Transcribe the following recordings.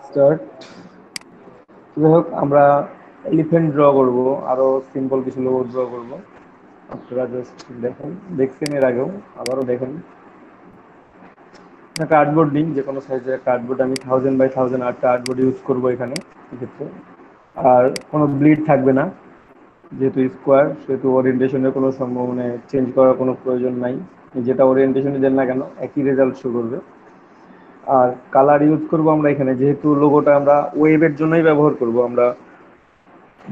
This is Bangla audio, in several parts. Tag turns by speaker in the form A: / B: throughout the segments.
A: স্টার্ট। যাই হোক, আমরা এলিফ্যান্ট ড্র করব, আরো সিম্পল কিছু লোগো ড্র করব। আপনারা জাস্ট দেখেন, দেখছেন এর আগেও, আবারও দেখেন। একটা কার্ডবোর্ড নিন, যে কোনো সাইজের কার্ডবোর্ড। আমি 1000 বাই 1000 আর্ট কার্ডবোর্ড ইউজ করবো এখানে এক্ষেত্রে। আর কোনো ব্লিড থাকবে না, যেহেতু স্কোয়ার সেহেতু ওরিয়েন্টেশনের কোনো সম্ভাবনা চেঞ্জ করার কোনো প্রয়োজন নাই। যেটা ওরিয়েন্টেশনে দেন না কেন একই রেজাল্ট শো করবে। আর কালার ইউজ করব আমরা এখানে, যেহেতু লোগোটা আমরা ওয়েবের জন্যই ব্যবহার করব, আমরা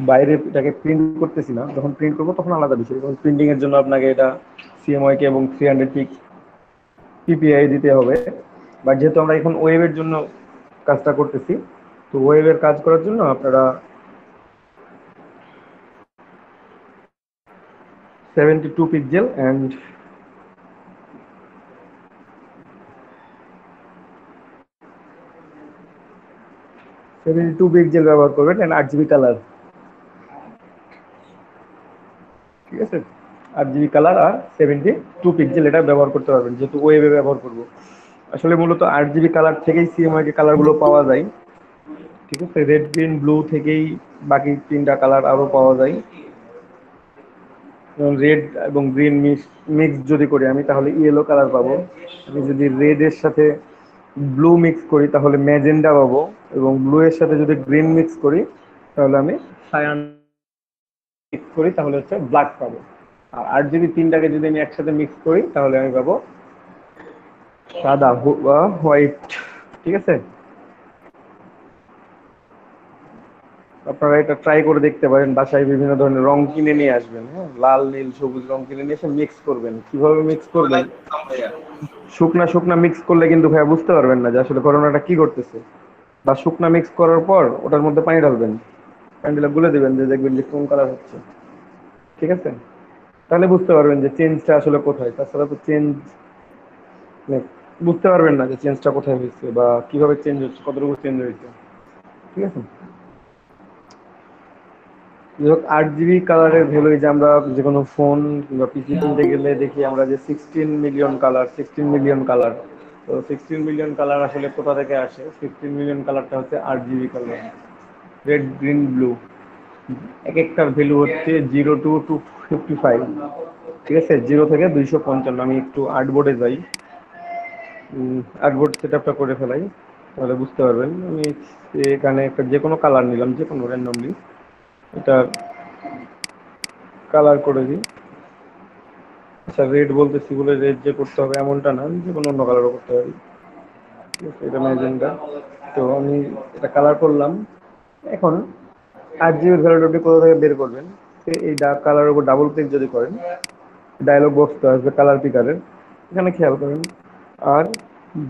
A: বাইরে এটাকে প্রিন্ট করতেছি না। যখন প্রিন্ট করবো তখন আলাদা বিষয়, যখন প্রিন্টিং এর জন্য আপনাকে এটা সিএমওয়াই কে এবং 300 পিপিআই দিতে হবে। বাট যেহেতু আমরা এখন ওয়েবের জন্য কাজটা করতেছি, তো ওয়েবের কাজ করার জন্য আপনারা 72 পিক্সেল অ্যান্ড 72 পিক্সেল ব্যবহার করবেন অ্যান্ড 8 জিবি কালার। ঠিক আছে, 8 জিবি কালার আর 72 পিক্সেল এটা ব্যবহার করতে পারবেন, যেহেতু ওয়েবে ব্যবহার করব। আসলে মূলত 8 জিবি কালার থেকেই সিএমওয়াই কে কালারগুলো পাওয়া যায়। ঠিক আছে, রেড গ্রিন ব্লু থেকেই বাকি 3টা কালার আরও পাওয়া যায়। রেড এবং গ্রিন মিক্স যদি করি আমি, তাহলে ইয়েলো কালার পাবো। আমি যদি রেড এর সাথে ব্লু মিক্স করি তাহলে ম্যাজেন্ডা পাবো, এবং ব্লু এর সাথে যদি গ্রিন মিক্স করি তাহলে আমি সায়ান মিক্স করি তাহলে হচ্ছে ব্ল্যাক পাবো। আর 8 জিবি তিনটাকে যদি আমি একসাথে মিক্স করি তাহলে আমি পাবো সাদা বা হোয়াইট। ঠিক আছে, আপনারা এটা ট্রাই করে দেখতে পারেন। বাসায় বিভিন্ন ধরনের রং কিনে নিয়ে আসবেন, হ্যাঁ, লাল নীল সবুজ রং কিনে নিয়ে এসে মিক্স করবেন। কিভাবে মিক্স করবেন? শুকনা শুকনা মিক্স করলে কিন্তু ভাইয়া বুঝতে পারবেন না যে আসলে করোনাটা কি করতেছে। বা শুকনা মিক্স করার পর ওটার মধ্যে পানি ঢালবেন, পানি ঢেলে গুলে দেবেন, যে দেখবেন যে কোন কালার হচ্ছে। ঠিক আছে, তাহলে বুঝতে পারবেন যে চেঞ্জটা আসলে কোথায়। তাছাড়া তো চেঞ্জ বুঝতে পারবেন না যে চেঞ্জটা কোথায় হয়েছে বা কিভাবে চেঞ্জ হচ্ছে, কতটুকু চেঞ্জ হয়েছে। ঠিক আছে, 8 জিবি কালারের ভ্যালু, যে আমরা যে কোনো ফোন কিংবা পিসি কিনতে গেলে দেখি আমরা যে 16 মিলিয়ন কালার। তো 16 মিলিয়ন কালার আসলে কোথা থেকে আসে? 16 মিলিয়ন কালারটা হচ্ছে 8 GB colour, red green blue. এক একটার ভ্যালু হচ্ছে 0 to 255। ঠিক আছে, 0 থেকে 255। আমি একটু আর্টবোর্ডে যাই, আর্টবোর্ড সেট আপটা করে ফেলাই, তাহলে বুঝতে পারবেন। আমি এখানে একটা যে কোনো কালার নিলাম, যে কোনো র্যান্ডমলি এটা কালার করে দিই। আচ্ছা, রেড বলতেছি বলে রেড যে করতে হবে এমনটা না, আমি যে কোনো অন্য কালারও করতে পারি। ঠিক আছে, এটা ম্যাজেন্ডা। তো আমি এটা কালার করলাম। এখন 8 জিবির ভ্যালুটা আপনি কোথা থেকে বের করবেন? এই ডার্ক কালারের উপর ডাবল ক্লিক যদি করেন, ডায়লগ বক্সটা আসবে কালার পিকারের। এখানে খেয়াল করেন আর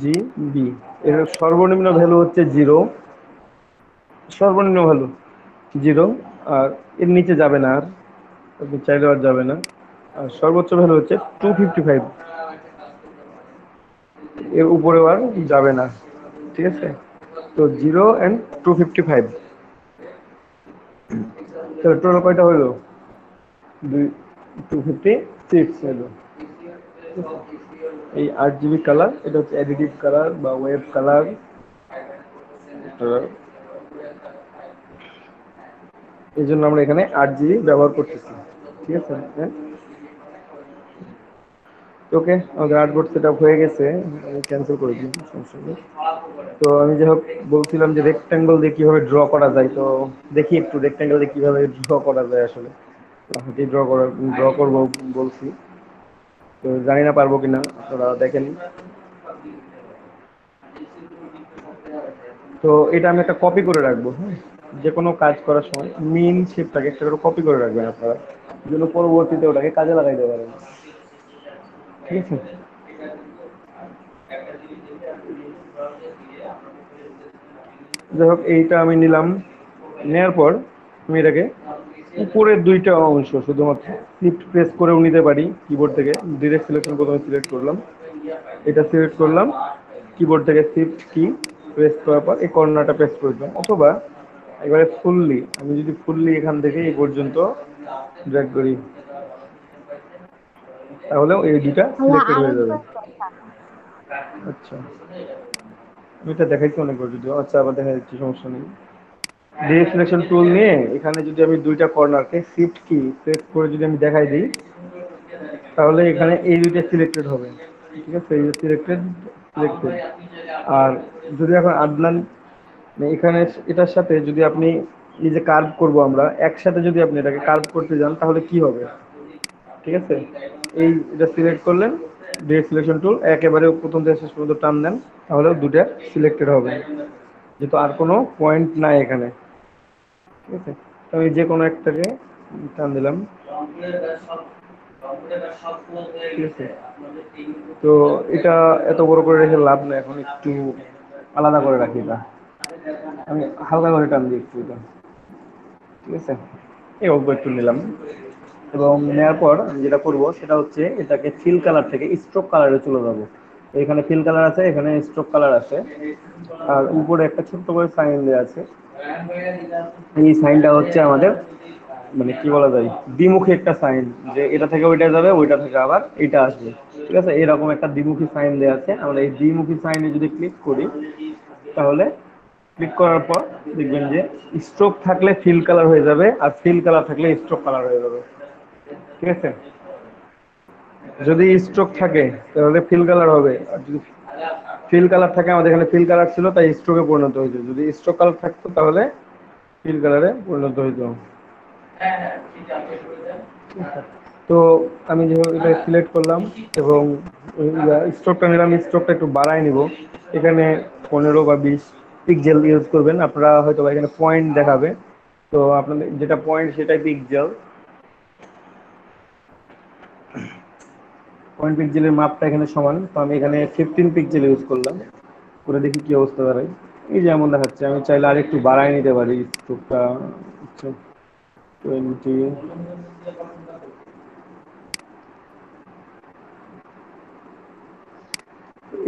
A: জি বি, এর সর্বনিম্ন ভ্যালু হচ্ছে 0, সর্বনিম্ন ভ্যালু 0। আর এর নিচে যাবে না, আর আপনি চাইলেও আর যাবে না। আর সর্বোচ্চ ভ্যালু হচ্ছে 255, এর উপরেও আর যাবে না। ঠিক আছে, তো 0 and 255, তাহলে টোটাল কয়টা হলো? 256 হলো। এই 8 জিবি কালার, এটা হচ্ছে অ্যাডিটিভ কালার বা ওয়েব কালার। এই জন্য আমরা এখানে 8 জিবি ব্যবহার করতেছি। ঠিক আছে, হ্যাঁ, ওকে, আমাদের আর্টবোর্ড সেট আপ হয়ে গেছে। আমি ক্যান্সেল করে দিই, সমস্যা নেই। তো আমি যাই হোক বলছিলাম যে রেক্ট্যাঙ্গল দিয়ে কিভাবে ড্র করা যায়। তো দেখি একটু রেক্ট্যাঙ্গল দিয়ে কিভাবে ড্র করা যায় আসলে। হাতে ড্র করবো বলছি, তো জানি না পারবো কিনা, আপনারা দেখেন। তো এটা আমি একটা কপি করে রাখবো, হ্যাঁ, যে কোনো কাজ করার সময় মিন শেপটাকে একটা করে কপি করে রাখবেন আপনারা, যেন পরবর্তীতে ওটাকে কাজে লাগাইতে পারেন। ঠিক আছে, যাই হোক এইটা আমি নিলাম। নেওয়ার পর আমি এটাকে উপরের দুইটা অংশ শুধুমাত্র শিফট প্রেস করেও নিতে পারি কিবোর্ড থেকে। ডিরেক্ট সিলেকশন প্রথমে সিলেক্ট করলাম, এটা সিলেক্ট করলাম, কিবোর্ড থেকে শিফট কি প্রেস করার পর এই কর্নারটা প্রেস করে দিলাম। অথবা এবারে ফুললি, আমি যদি ফুললি এখান থেকে এই পর্যন্ত ড্র্যাগ করি তাহলেও এই দুইটা
B: ভাইয়া
A: সিলেক্টেড হয়ে যাবে।
B: আরেকবার কথা।
A: আচ্ছা, এটা দেখাইছি অনেকবার, যদি আচ্ছা আবার দেখা যাচ্ছে, সমস্যা নেই। ডিরেক্ট সিলেকশন টুল নিয়ে এখানে যদি আমি দুইটা কর্নারকে শিফট কি প্রেস করে যদি আমি দেখাই দিই, তাহলে এখানে এই দুইটা সিলেক্টেড হবে। ঠিক আছে, এই সিলেক্টেড সিলেক্টেড। আর যদি এখন আদনান, মানে এখানে এটার সাথে যদি আপনি এই যে কার্ভ করব আমরা একসাথে, যদি আপনি এটাকে কার্ভ করতে যান তাহলে কি হবে? ঠিক আছে, এই এটা সিলেক্ট করলেন, ডিরেক্ট সিলেকশন টুল একেবারে প্রথম থেকে শেষ পর্যন্ত টান দেন, তাহলে দুটা সিলেক্টেড হবে, যেহেতু আর কোনো পয়েন্ট নাই এখানে। ঠিক আছে, তো আমি যে কোনো একটাকে টান দিলাম। ঠিক আছে, তো এটা এত বড় করে রেখে লাভ নেই, এখন একটু আলাদা করে রাখি এটা। আমি হালকা করে টান দিই একটু এটা। ঠিক আছে, এই অল্প একটু নিলাম, এবং নেওয়ার পর আমি যেটা করব সেটা হচ্ছে এটাকে ফিল কালার থেকে স্ট্রোক কালারে চলে যাবো। এখানে ফিল কালার আছে, এখানে স্ট্রোক কালার আছে, আর উপরে একটা ছোট্ট করে সাইন দেওয়া আছে। এই সাইনটা হচ্ছে আমাদের, মানে কি বলা যায়, দ্বিমুখী একটা সাইন, যে এটা থেকে ওইটা যাবে, ওইটা থেকে আবার এটা আসবে। ঠিক আছে, এরকম একটা দ্বিমুখী সাইন দেওয়া আছে। আমরা এই দ্বিমুখী সাইনে যদি ক্লিক করি, তাহলে ক্লিক করার পর দেখবেন যে স্ট্রোক থাকলে ফিল কালার হয়ে যাবে, আর ফিল কালার থাকলে স্ট্রোক কালার হয়ে যাবে। ঠিক আছে, যদি স্ট্রোক থাকে তাহলে ফিল কালার হবে, আর যদি ফিল কালার থাকে, আমাদের এখানে ফিল কালার ছিল তাই স্ট্রোকে পরিণত হয়েছে, যদি স্ট্রোক কালার থাকতো তাহলে ফিল কালারে পরিণত হইতো। তো আমি যেভাবে এটা সিলেক্ট করলাম এবং স্ট্রোকটা নিলাম, স্ট্রোকটা একটু বাড়ায় নিব। এখানে 15 বা 20 পিক্সেল ইউজ করবেন আপনারা, হয়তো বা এখানে পয়েন্ট দেখাবে, তো আপনাদের যেটা পয়েন্ট সেটাই পিক্সেল। পয়েন্ট পিক্সেলের মাপটা এখানে সমান, তো আমি এখানে 15 পিক্সেল ইউজ করলাম, করে দেখি কি অবস্থা দাঁড়ায়। এই যেমন দেখাচ্ছে, আমি চাইলে আর একটু বাড়ায় নিতে পারি স্ট্রোকটা। 20।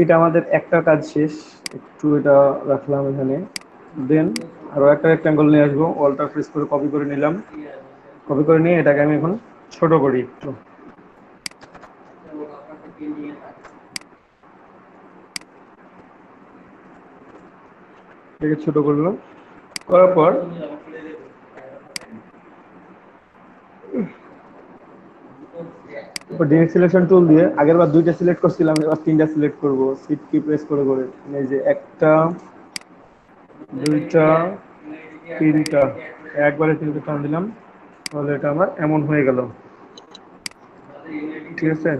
A: এটা আমাদের একটা কাজ শেষ, একটু এটা রাখলাম এখানে। দেন আরো একটা রেক্ট্যাঙ্গল নিয়ে আসবো, অল্টার প্রেস করে কপি করে নিলাম। কপি করে নিয়ে এটাকে আমি এখন ছোট করি একটু। এটাকে ছোট করলাম, করার পর ডিরেক্ট সিলেকশন টুল দিয়ে আগের বার দুইটা সিলেক্ট করছিলাম, এবার তিনটা সিলেক্ট করব, শিফট কি প্রেস করে করে। এই যে একটা, দুইটা, তিনটা, একবারে তিনটা টান দিলাম, তাহলে এটা আমার এমন হয়ে গেল। ঠিক আছে,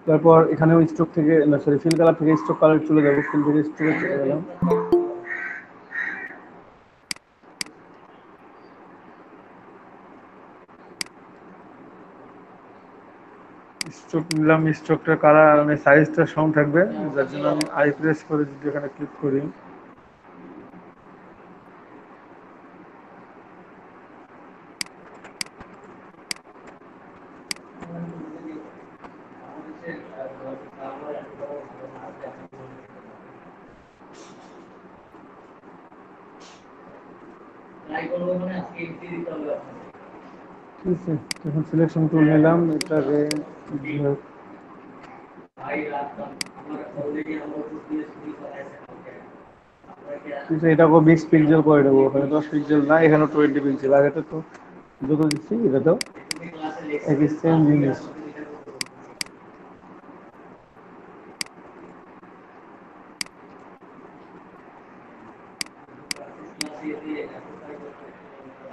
A: তারপর এখানেও স্ট্রোক থেকে, না সরি, ফিল কালার থেকে স্ট্রোক কালার চলে যাবে, ফিল থেকে স্ট্রোকে চলে গেলাম। স্ট্রোক নিলাম, স্ট্রোকটা কালার মানে সাইজটা সম থাকবে, যার জন্য আমি আই প্রেস করে যদি এখানে ক্লিক করি, ঠিক আছে। এখন সিলেকশন টুল নিলাম, এটাকে এটাকেও 20 পিক্সেল করে দেবো, ওখানে 10 পিক্সেল না, এখানে 20 পিক্সেল, আর এটা তো যত দিচ্ছি এটা তো একই সেম জিনিস।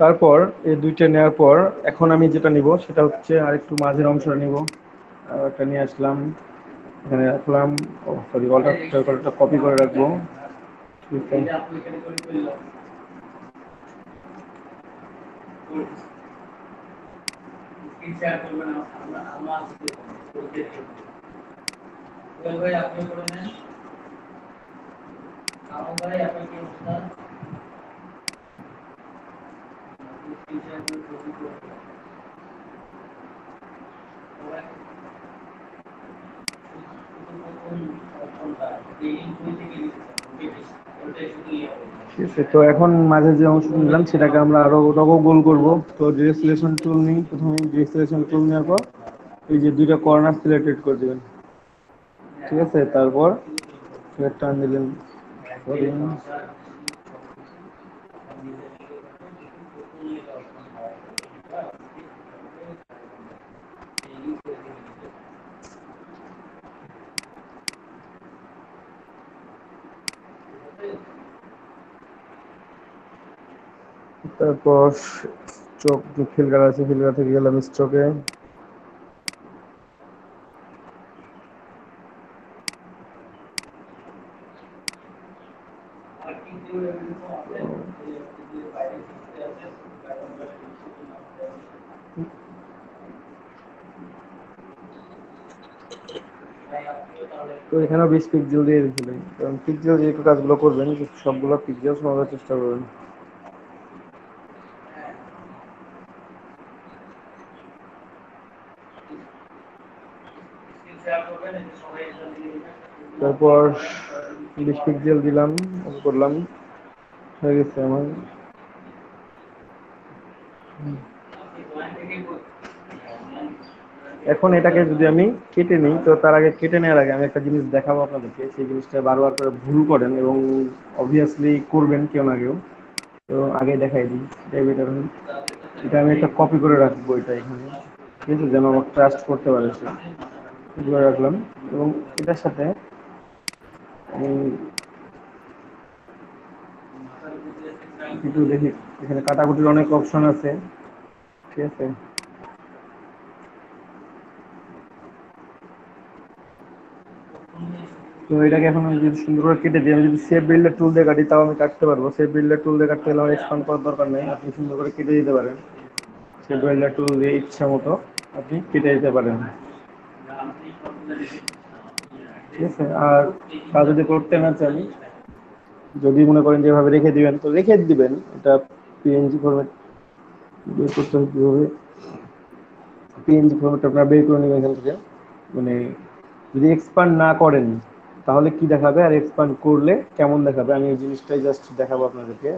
A: তারপর এই দুইটা নেওয়ার পর এখন আমি যেটা নিব সেটা হচ্ছে আর একটু মাঝের অংশটা নিব, একটা নিয়ে আসলাম, এখানে রাখলাম। ও সরি, অল্টারটা কপি করে রাখবো। ঠিক আছে, ঠিক আছে, তো এখন মাঝে যে অংশ নিলাম সেটাকে আমরা আরো ওটাকেও গোল করবো। তো ডিরেক্ট টুল নিই, প্রথমে ডিরেক্ট টুল নেওয়ার পর এই যে দুইটা কর্নার সিলেক্টেড করে দিবেন। ঠিক আছে, তারপর টান দিলেন। Sorry, তারপর স্ট্রোক যে ফিল্টার আছে, ফিল্টার থেকে গেলাম স্ট্রোকে। তো এখানেও 20 পিক্সেল দিয়ে দিয়েছিলেন, কারণ পিক্সেল যেহেতু কাজগুলো করবেন সবগুলো পিক্সেল সমাধার চেষ্টা করবেন। তারপর 20 পিক্সেল দিলাম, করলাম, হয়ে গেছে আমার। এখন এটাকে যদি আমি কেটে নিই, তো তার আগে কেটে নেওয়ার আগে আমি একটা জিনিস দেখাবো আপনাদেরকে। সেই জিনিসটা বারবার করে ভুল করেন এবং অবভিয়াসলি করবেন কেউ না কেউ। তো আগে দেখাই দিই, এটাই বেটার হয়। এটা আমি একটা কপি করে রাখবো এটা এখানে, ঠিক আছে, যেন আমার ট্রাস্ট করতে পারে সে। করে রাখলাম এবং এটার সাথে আমি একটু দেখি, এখানে কাটাকুটির অনেক অপশন আছে। ঠিক আছে, তো এটাকে এখন আমি যদি সুন্দর করে কেটে দিই, আমি যদি সেভ বিল্ডার টুল দিয়ে কাটি তাও আমি কাটতে পারবো। সেভ বিল্ডার টুল দিয়ে কাটতে গেলে আমার এক্সপান্ড করার দরকার নেই, আপনি সুন্দর করে কেটে দিতে পারেন। সেভ বিল্ডার টুল দিয়ে ইচ্ছা মতো আপনি কেটে দিতে পারেন। ঠিক আছে, আর কাজ যদি করতে না চান, যদি মনে করেন যেভাবে রেখে দিবেন তো রেখে দিবেন। এটা পিএনজি ফরম্যাট বের করতে হবে কীভাবে, পিএনজি ফরম্যাট আপনারা বের করে নেবেন এখান থেকে। মানে যদি এক্সপান্ড না করেন তাহলে কি দেখাবে, আর এক্সপান্ড করলে কেমন দেখাবে, আমি এই জিনিসটাই জাস্ট দেখাবো আপনাদেরকে।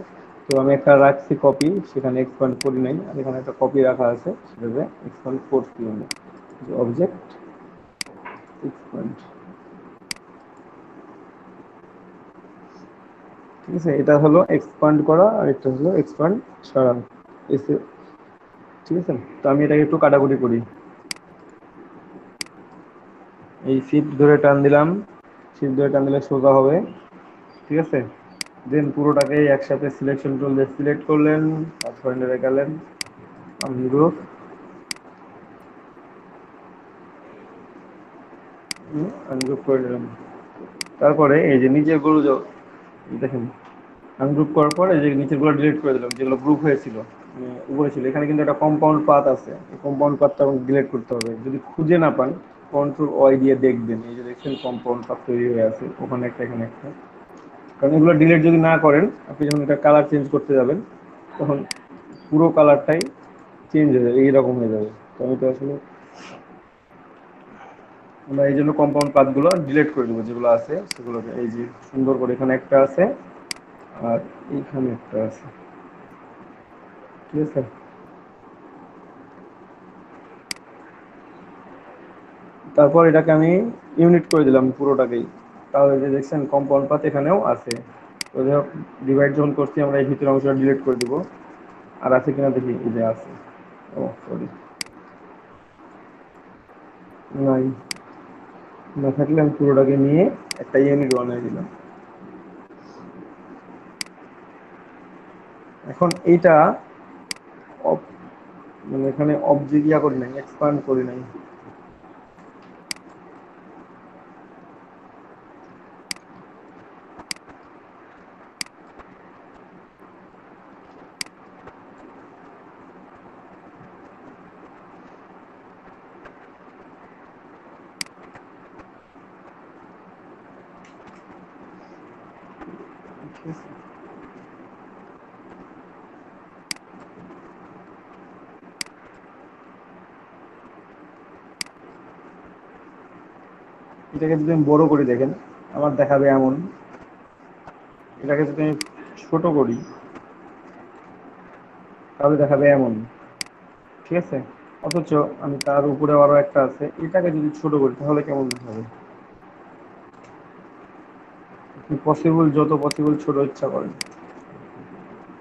A: তো আমি একটা রাখছি কপি, সেখানে এক্সপান্ড করি নাই, আর এখানে একটা কপি রাখা আছে, সেটাতে এক্সপান্ড করছি আমি। অবজেক্ট এক্সপান্ড, ঠিক আছে, এটা হলো এক্সপান্ড করা আর এটা হলো এক্সপান্ড ছাড়া। ঠিক আছে, তো আমি এটাকে একটু কাটাকুটি করি। এই শিফট ধরে টান দিলাম, শিফট ধরে টান দিলে সোজা হবে। ঠিক আছে, দেন পুরোটাকে একসাথে সিলেকশন টুল দিয়ে সিলেক্ট করলেন, পয়েন্টারে গেলেন, আনগ্রুপ, আনগ্রুপ করে নিলাম। তারপরে এই যে নিচের গুলো দেখেন, আনগ্রুপ করার পর এই যে নিচের গুলো ডিলিট করে দিলাম, যেগুলো গ্রুপ হয়েছিল, উপরে ছিল। এখানে কিন্তু একটা কম্পাউন্ড পাথ আছে, এই কম্পাউন্ড পাথটা ডিলিট করতে হবে। যদি খুঁজে না পান কন্ট্রোল ওয়াই দিয়ে দেখবেন, এই যে দেখছেন কম্পাউন্ড পাথ তৈরি হয়ে আছে, ওখানে একটা এখানে একটা। কারণ এগুলো ডিলিট যদি না করেন, আপনি যখন এটা কালার চেঞ্জ করতে যাবেন তখন পুরো কালারটাই চেঞ্জ হয়ে যাবে, এইরকম হয়ে যাবে। তো আমি তো আসলে আমরা এই জন্য কম্পাউন্ড পাথগুলো ডিলিট করে দেবো, যেগুলো আছে সেগুলোকে। এই যে সুন্দর করে এখানে একটা আছে আর এইখানে একটা আছে। ঠিক আছে, তারপর এটাকে আমি ইউনিট করে দিলাম পুরোটাকেই। তাহলে যে দেখছেন কম্পাউন্ড পাথ এখানেও আছে। তো যাই হোক, ডিভাইড যখন করছি আমরা এই ভিতরের অংশটা ডিলিট করে দিব। আর আছে কিনা দেখি, এই যে আছে। ও সরি, নাই, না থাকলে আমি পুরোটাকে নিয়ে একটা ইউনিট বানিয়ে দিলাম। এখন এইটা মানে এখানে অবজেক্ট ইয়া করি নাই, এক্সপান্ড করি নাই। ঠিক আছে, এটাকে যদি আমি বড় করে দেখেন আমার দেখাবে এমন। এটাকে যদি আমি ছোট করি তাহলে দেখাবে এমন, ঠিক আছে? অথচ আমি তার উপরে আরো একটা আছে, এটাকে যদি ছোট করি তাহলে কেমন দেখাবে? পসিবল, যত পসিবল ছোট ইচ্ছা করেন,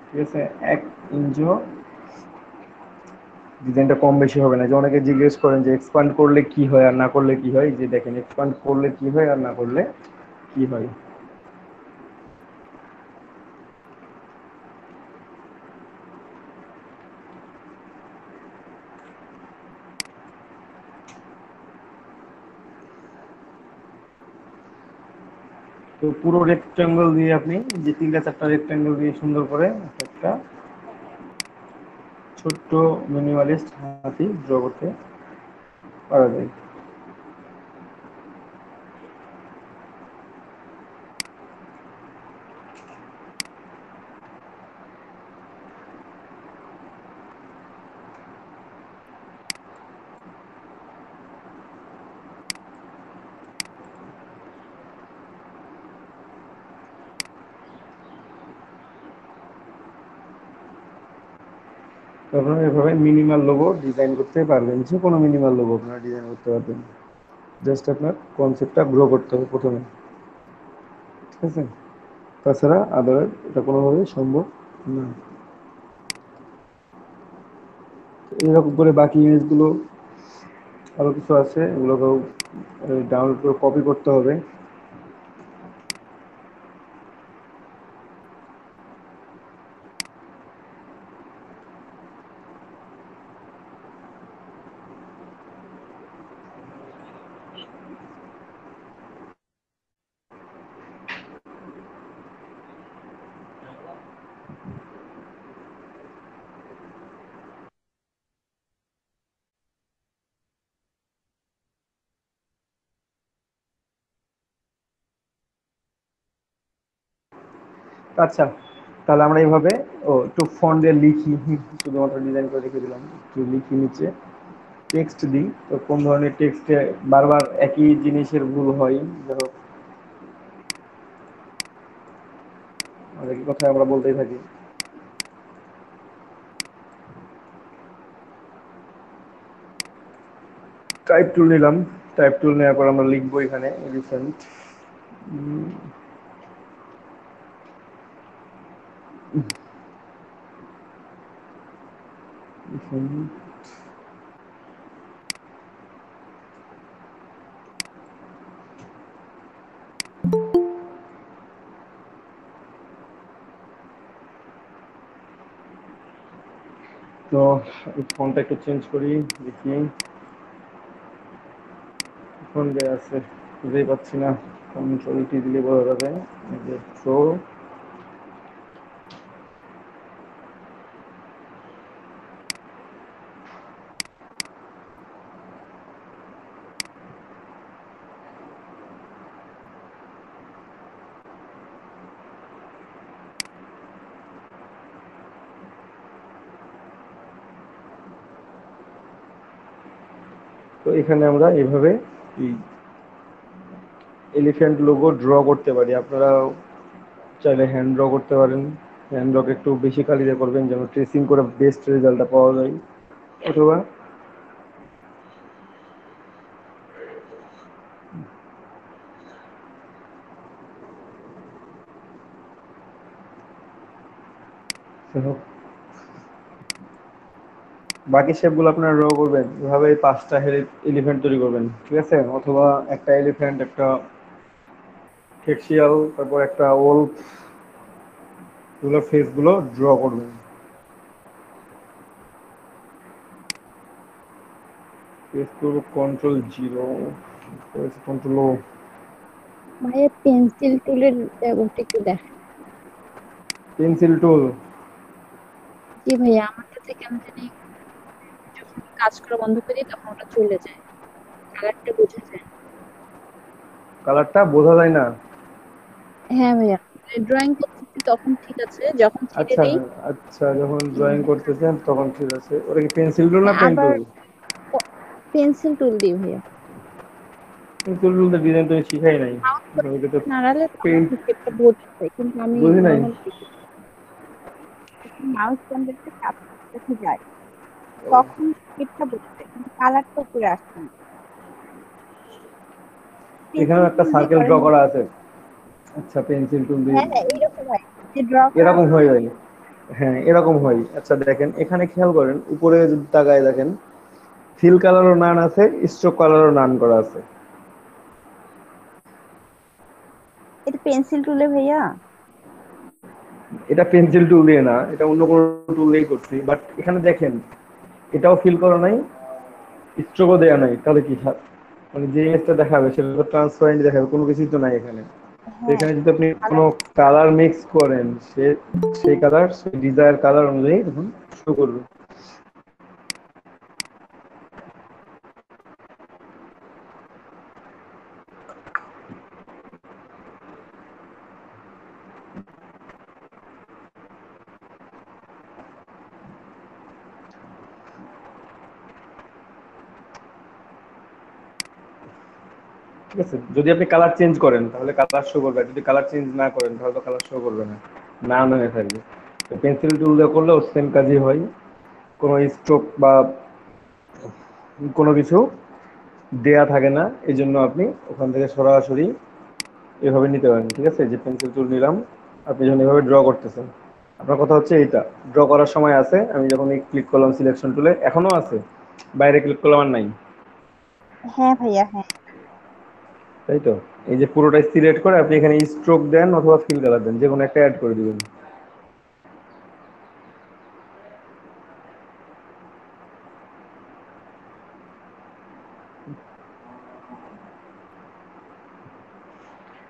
A: ঠিক আছে? 1 ইঞ্চিও ডিজাইনটা কম বেশি হবে না। যে অনেকে জিজ্ঞেস করেন যে এক্সপান্ড করলে কি হয় আর না করলে কি হয়, যে দেখেন এক্সপান্ড করলে কি হয় আর না করলে কি হয়। তো পুরো রেক্ট্যাঙ্গল দিয়ে আপনি, যে 3টা 4টা রেক্ট্যাঙ্গল দিয়ে সুন্দর করে একটা ছোট্ট মিনিমালিস্ট হাতি ড্র করতে পারা যায়। তো আপনারা এভাবে মিনিমাল লোগো ডিজাইন করতে পারবেন, যে কোনো মিনিমাল লোগো আপনারা ডিজাইন করতে পারবেন। জাস্ট আপনার কনসেপ্টটা গ্রো করতে হবে প্রথমে, ঠিক আছে? তাছাড়া আদার এটা কোনোভাবেই সম্ভব না। এরকম করে বাকি ইমেজগুলো আরও কিছু আছে, এগুলোকেও ডাউনলোড করে কপি করতে হবে। আচ্ছা, তাহলে আমরা এইভাবে, একটু ফন্ট দিয়ে লিখি, শুধুমাত্র ডিজাইন করে রেখে দিলাম, একটু লিখি নিচে টেক্সট দিই। তো কোন ধরনের টেক্সটে বারবার একই জিনিসের ভুল হয়, ধরো একই কথা আমরা বলতেই থাকি। টাইপ টুল নিলাম, টাইপ টুল নেওয়ার পর আমরা লিখবো এখানে এলিফ্যান্ট। তো ফোনটা একটু চেঞ্জ করি, দেখি ফোন যে আছে খুঁজেই পাচ্ছি না। কন্ট্রোল টি দিলে বোঝা যাবে যে প্রো। তো এখানে আমরা এভাবে এই এলিফ্যান্ট লোগো ড্র করতে পারি। আপনারা চাইলে হ্যান্ড ড্র করতে পারেন, হ্যান্ড ড্রকে একটু বেশি কালিতে করবেন যেন ট্রেসিং করে বেস্ট রেজাল্টটা পাওয়া যায়। অথবা বাকি শেপগুলো আপনারা ড্র করবেন এভাবে, 5টা এলিফ্যান্ট তৈরি করবেন, ঠিক আছে? অথবা একটা এলিফ্যান্ট, একটা ফেসিয়াল, তারপর একটা ওল্ফ, এগুলো ফেসগুলো ড্র করবেন। ফেস করব Ctrl 0, Ctrl O।
B: ভাইয়া পেন্সিল টুলের ব্যবহারটা একটু দেখেন।
A: পেন্সিল টুল,
B: জি ভাইয়া, আমার কাছে কেন জানি যখন কাজ করা বন্ধ করে দিই তখন ওটা চলে যায়, কালারটা বোঝা যায় না।
A: কালারটা বোঝা যায় না?
B: হ্যাঁ ভাইয়া, ড্রয়িং করতেছি তখন ঠিক আছে, যখন ছেড়ে
A: আচ্ছা,
B: দেই
A: আচ্ছা, যখন ড্রয়িং করতেছেন তখন ঠিক আছে। ওটা কি পেন্সিল টুল না
B: হ্যাঁ,
A: পেন
B: আবার
A: টুল?
B: পেন্সিল টুল দিই ভাইয়া।
A: পেন্সিল টুল দিয়ে ডিজাইন তো আমি শিখাই নাই। ওইটাতে
B: নাড়ালে তখন
A: পেন্ট
B: হিসেবটা বোঝা যায়, কিন্তু আমি
A: বুঝি নাই।
B: নর্মালি মাউস পয়েন্টারটা চাপ রেখে যায়, তখন হিসেবটা বোঝা যায়, কিন্তু কালারটা উপরে আসছে না।
A: এখানেও
B: পেন্সিল
A: একটা
B: টুল দিয়ে
A: সার্কেল
B: করেন
A: ড্র
B: না?
A: করা আছে। আচ্ছা, পেন্সিল টুল দিয়ে
B: হ্যাঁ হ্যাঁ, এইরকম হয় যে ড্র করা
A: এরকম
B: আছে না।
A: হয়ে যায়। হ্যাঁ, এরকম হয়। আচ্ছা দেখেন, এখানে খেয়াল করেন, উপরে যদি তাকায় দেখেন, ফিল কালারও নান আছে, স্ট্রোক কালারও নান করা আছে।
B: এটা পেন্সিল টুলে ভাইয়া?
A: এটা পেন্সিল টুল দিয়ে না, এটা অন্য কোনো টুল দিয়েই করছি, বাট এখানে দেখেন এটাও ফিল করা নাই, স্ট্রোকও দেওয়া নাই, তাহলে কি মানে যে ইমেজটা দেখাবে সেটা তো ট্রান্সপারেন্ট দেখাবে, কোনো কিছুই তো নাই এখানে। তো
B: হ্যাঁ,
A: এখানে যদি আপনি কোনো
B: কালার।
A: কালার মিক্স করেন, সেই কালার, সেই ডিজায়ার কালার অনুযায়ী তখন শো করবে। ঠিক আছে, যদি আপনি কালার চেঞ্জ করেন তাহলে কালার শো করবে, যদি কালার চেঞ্জ না করেন তাহলে তো কালার শো করবে না, না হয়ে থাকবে। তো পেন্সিল টুল দিয়ে করলেও সেম কাজই হয়, কোনো স্ট্রোক বা কোনো কিছু দেয়া থাকে না, এই জন্য আপনি ওখান থেকে সরাসরি এভাবে নিতে পারেন। ঠিক আছে, যে পেন্সিল টুল নিলাম, আপনি যখন এভাবে ড্র করতেছেন, আপনার কথা হচ্ছে এইটা ড্র করার সময় আছে, আমি যখন ক্লিক করলাম সিলেকশন টুলে এখনো আছে, বাইরে ক্লিক করলাম আর নাই,
B: হ্যাঁ ভাইয়া, হ্যাঁ।
A: তাই তো। এই যে পুরোটাই সিলেক্ট করে আপনি এখানে স্ট্রোক দেন অথবা ফিল কালার দেন, যে কোনো একটা অ্যাড করে দিবেন।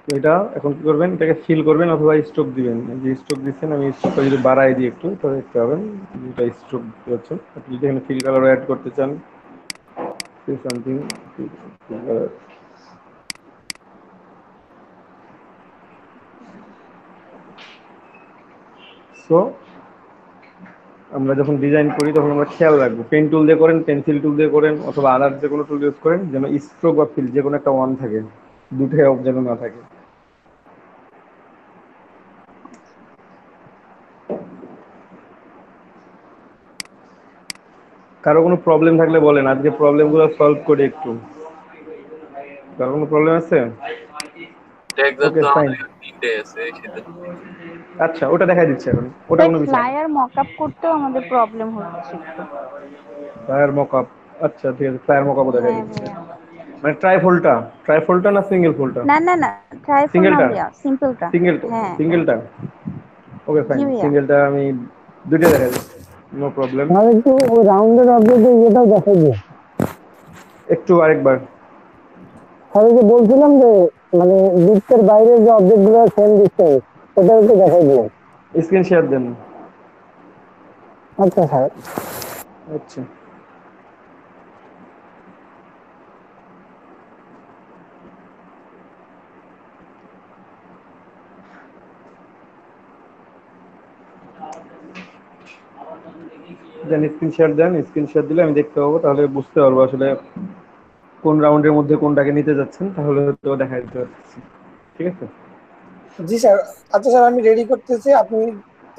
A: তো এটা এখন কি করবেন, এটাকে ফিল করবেন অথবা স্ট্রোক দিবেন। যে স্ট্রোক দিচ্ছেন, আমি স্ট্রোকটা যদি বাড়াই দিই একটু তাহলে দেখতে পাবেন দুটা স্ট্রোক হচ্ছে। আপনি যদি এখানে ফিল কালার অ্যাড করতে চান, সামথিং ফিল কালার, সো আমরা যখন ডিজাইন করি তখন আমরা খেয়াল রাখবো, পেন টুল দিয়ে করেন, পেন্সিল টুল দিয়ে করেন, অথবা আদার যে কোনো টুল ইউজ করেন, যেন স্ট্রোক বা ফিল যে কোনো একটা ওয়ান থাকে, দুটোই অফ যেন না থাকে। কারো কোনো প্রবলেম থাকলে বলেন, আজকে প্রবলেমগুলো সলভ করি একটু। কারো কোনো প্রবলেম আছে?
C: এক্সাম
A: ওকে
C: তো
A: ফাইন।
C: আমাদের 3 ডে আছে সেটা।
A: আচ্ছা, ওটা দেখাই দিচ্ছে এখন, ওটা
B: ভাই,
A: কোনো বিষয় না।
B: ফ্লায়ার মক আপ করতেও আমাদের প্রবলেম হচ্ছে একটু।
A: ফ্লায়ার মকআপ, আচ্ছা ঠিক আছে, ফ্লায়ার মকআপও দেখাই
B: হ্যাঁ
A: দিচ্ছে।
B: ভাইয়া।
A: মানে ট্রাইফোল্ডটা, ট্রাইফোল্ডটা না সিঙ্গেল ফোল্ডটা?
B: না না না, ট্রাইফল না
A: সিঙ্গেলটা,
B: ভাইয়া, সিম্পলটা।
A: সিঙ্গেলটা,
B: হ্যাঁ।
A: সিঙ্গেলটা। ওকে
B: জি
A: ফাইন,
B: ভাইয়া।
A: সিঙ্গেলটা আমি দুইটা দেখাই দিচ্ছি, নো প্রবলেম।
D: আর একটু ওই রাউন্ডের অবজেক্টে ইয়েটাও দেখাই দিও।
A: একটু আরেকবার।
D: আর ওই যে বলছিলাম যে মানে বৃত্তের বাইরে যে অবজেক্ট গুলো সেম ডিস্টেন্স, সেটাও একটু দেখাই দিও।
A: স্ক্রিন শেয়ার দেন।
D: আচ্ছা স্যার।
A: আচ্ছা, দেন স্ক্রিন শেয়ার দেন, স্ক্রিন শেয়ার দিলে আমি দেখতে পাবো, তাহলে বুঝতে পারবো আসলে কোন রাউন্ডের মধ্যে কোনটাকে নিতে যাচ্ছেন, তাহলে তো দেখা দিতে পারছি। ঠিক আছে।
D: জি স্যার। আচ্ছা স্যার, আমি রেডি করতেছি, আপনি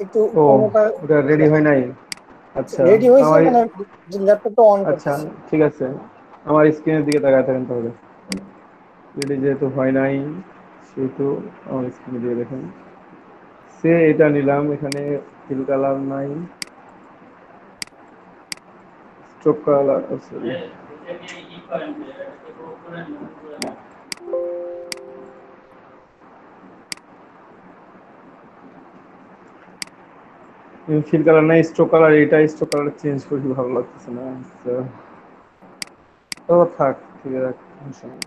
D: একটু
A: ও,
D: অন্যটা
A: ওটা রেডি হয় নাই? আচ্ছা,
D: রেডি হয়েছে,
A: আমার,
D: মানে ল্যাপটপটা অন
A: আচ্ছা
D: করতেছি।
A: ঠিক আছে, আমার স্ক্রিনের দিকে তাকায় থাকেন তাহলে। রেডি যেহেতু হয় নাই, সেহেতু আমার স্ক্রিনে দিয়ে দেখেন। সে এটা নিলাম, এখানে ফিল কালার নাই, stroke colour, sorry, fill colour নাই, স্ট্রোক কালার, এটা স্ট্রোক কালার চেঞ্জ করি, ভালো লাগতেছে না। আচ্ছা, তো থাক, ঠিক আছে, সমস্যা নেই।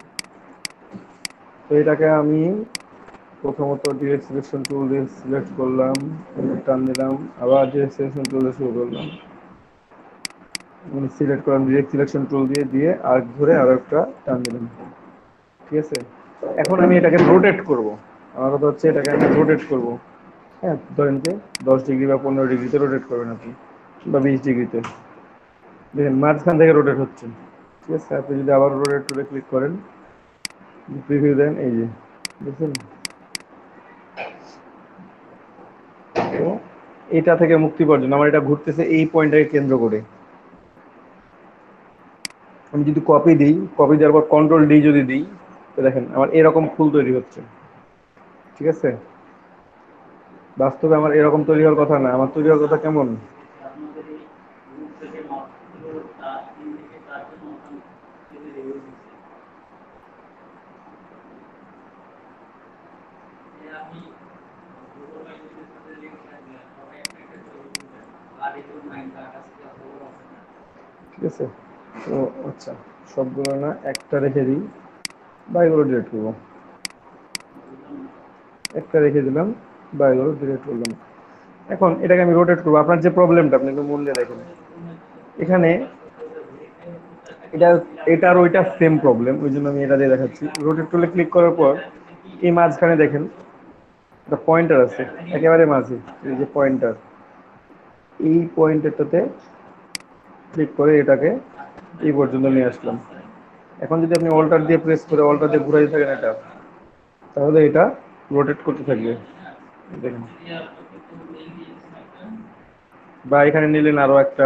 A: তো এটাকে আমি প্রথমত ডিরেক্ট সিলেকশন টুল দিয়ে সিলেক্ট করলাম, টান দিলাম, আবার ডিরেক্ট সিলেকশন টুল দিয়ে শুরু করলাম, সিলেক্ট করলাম ডিরেক্ট সিলেকশন টুল দিয়ে দিয়ে আর ধরে আরো একটা টান দিলাম। ঠিক আছে, এখন আমি এটাকে রোটেট করব। আমার কথা হচ্ছে এটাকে আমি রোটেট করব। হ্যাঁ, ধরেন যে 10 ডিগ্রি বা 15 ডিগ্রিতে রোটেট করবেন আপনি, বা 20 ডিগ্রিতে। দেখেন মাঝখান থেকে রোটেট হচ্ছে। ঠিক আছে, আপনি যদি আবার রোটেট টুলে ক্লিক করেন, প্রিভিউ দেন, এই যে বুঝছেন? তো এটা থেকে মুক্তি পাওয়ার জন্য আমার এটা ঘুরতেছে এই পয়েন্টটাকে কেন্দ্র করে। আমি যদি কপি দিই, কপি দেওয়ার পর কন্ট্রোল ডি যদি দিই, তো দেখেন আমার এরকম ফুল তৈরি হচ্ছে। ঠিক আছে? বাস্তবে আমার এরকম তৈরি হওয়ার কথা না, আমার তৈরি হওয়ার কথা কেমন? ঠিক আছে? তো আচ্ছা, সবগুলো না একটা রেখে দিই, বা এগুলো ডিলিট করবো। একটা রেখে দিলাম, বা এগুলো ডিলিট করলাম। এখন এটাকে আমি রোটেট করবো। আপনার যে প্রবলেমটা, আপনি একটু মন দিয়ে দেখেন এখানে, এটা এটা আর ওইটা সেম প্রবলেম, ওই জন্য আমি এটা দিয়ে দেখাচ্ছি। রোটেট টুলে ক্লিক করার পর এই মাঝখানে দেখেন একটা পয়েন্টার আছে, একেবারে মাঝে এই যে পয়েন্টার, এই পয়েন্টারটাতে ক্লিক করে এটাকে এই পর্যন্ত নিয়ে আসলাম। এখন যদি আপনি অল্টার দিয়ে প্রেস করে অল্টার দিয়ে ঘুরাই থাকেন এটা, তাহলে এটা রোটেট করতে থাকবে। দেখেন, বা এখানে নিলেন আরো একটা,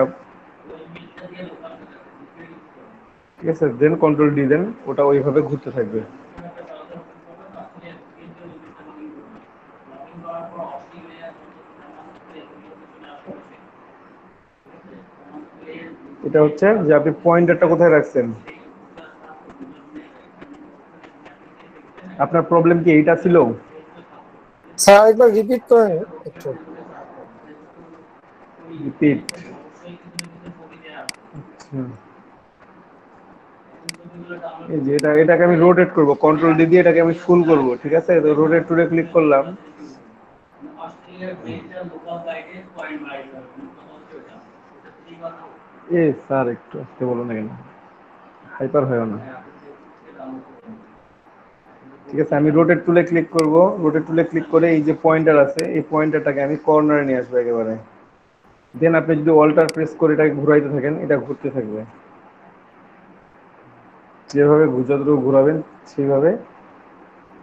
A: ঠিক আছে, দেন কন্ট্রোল ডি দেন, ওটা ওইভাবে ঘুরতে থাকবে। এটা হচ্ছে যে আপনি পয়েন্টারটা কোথায় রাখছেন। আপনার প্রবলেম কি এইটা ছিল?
D: স্যার একবার রিপিট করেন একটু।
A: রিপিট। এই যে এটাকে আমি রোটেট করব, কন্ট্রোল ডি দিয়ে এটাকে আমি ফুল করব। ঠিক আছে, তো রোটেট টুলে ক্লিক করলাম। এ স্যার একটু আসতে বলো না কেন, হাইপার হয় না। ঠিক আছে, আমি রোটেট টুলে ক্লিক করব। রোটেট টুলে ক্লিক করে এই যে পয়েন্টার আছে, এই পয়েন্টারটাকে আমি কর্নারে নিয়ে আসবো একেবারে। দেন আপনি যদি অল্টার প্রেস করে এটাকে ঘুরাইতে থাকেন, এটা ঘুরতে থাকবে। যেভাবে যতটুকু ঘুরাবেন সেইভাবে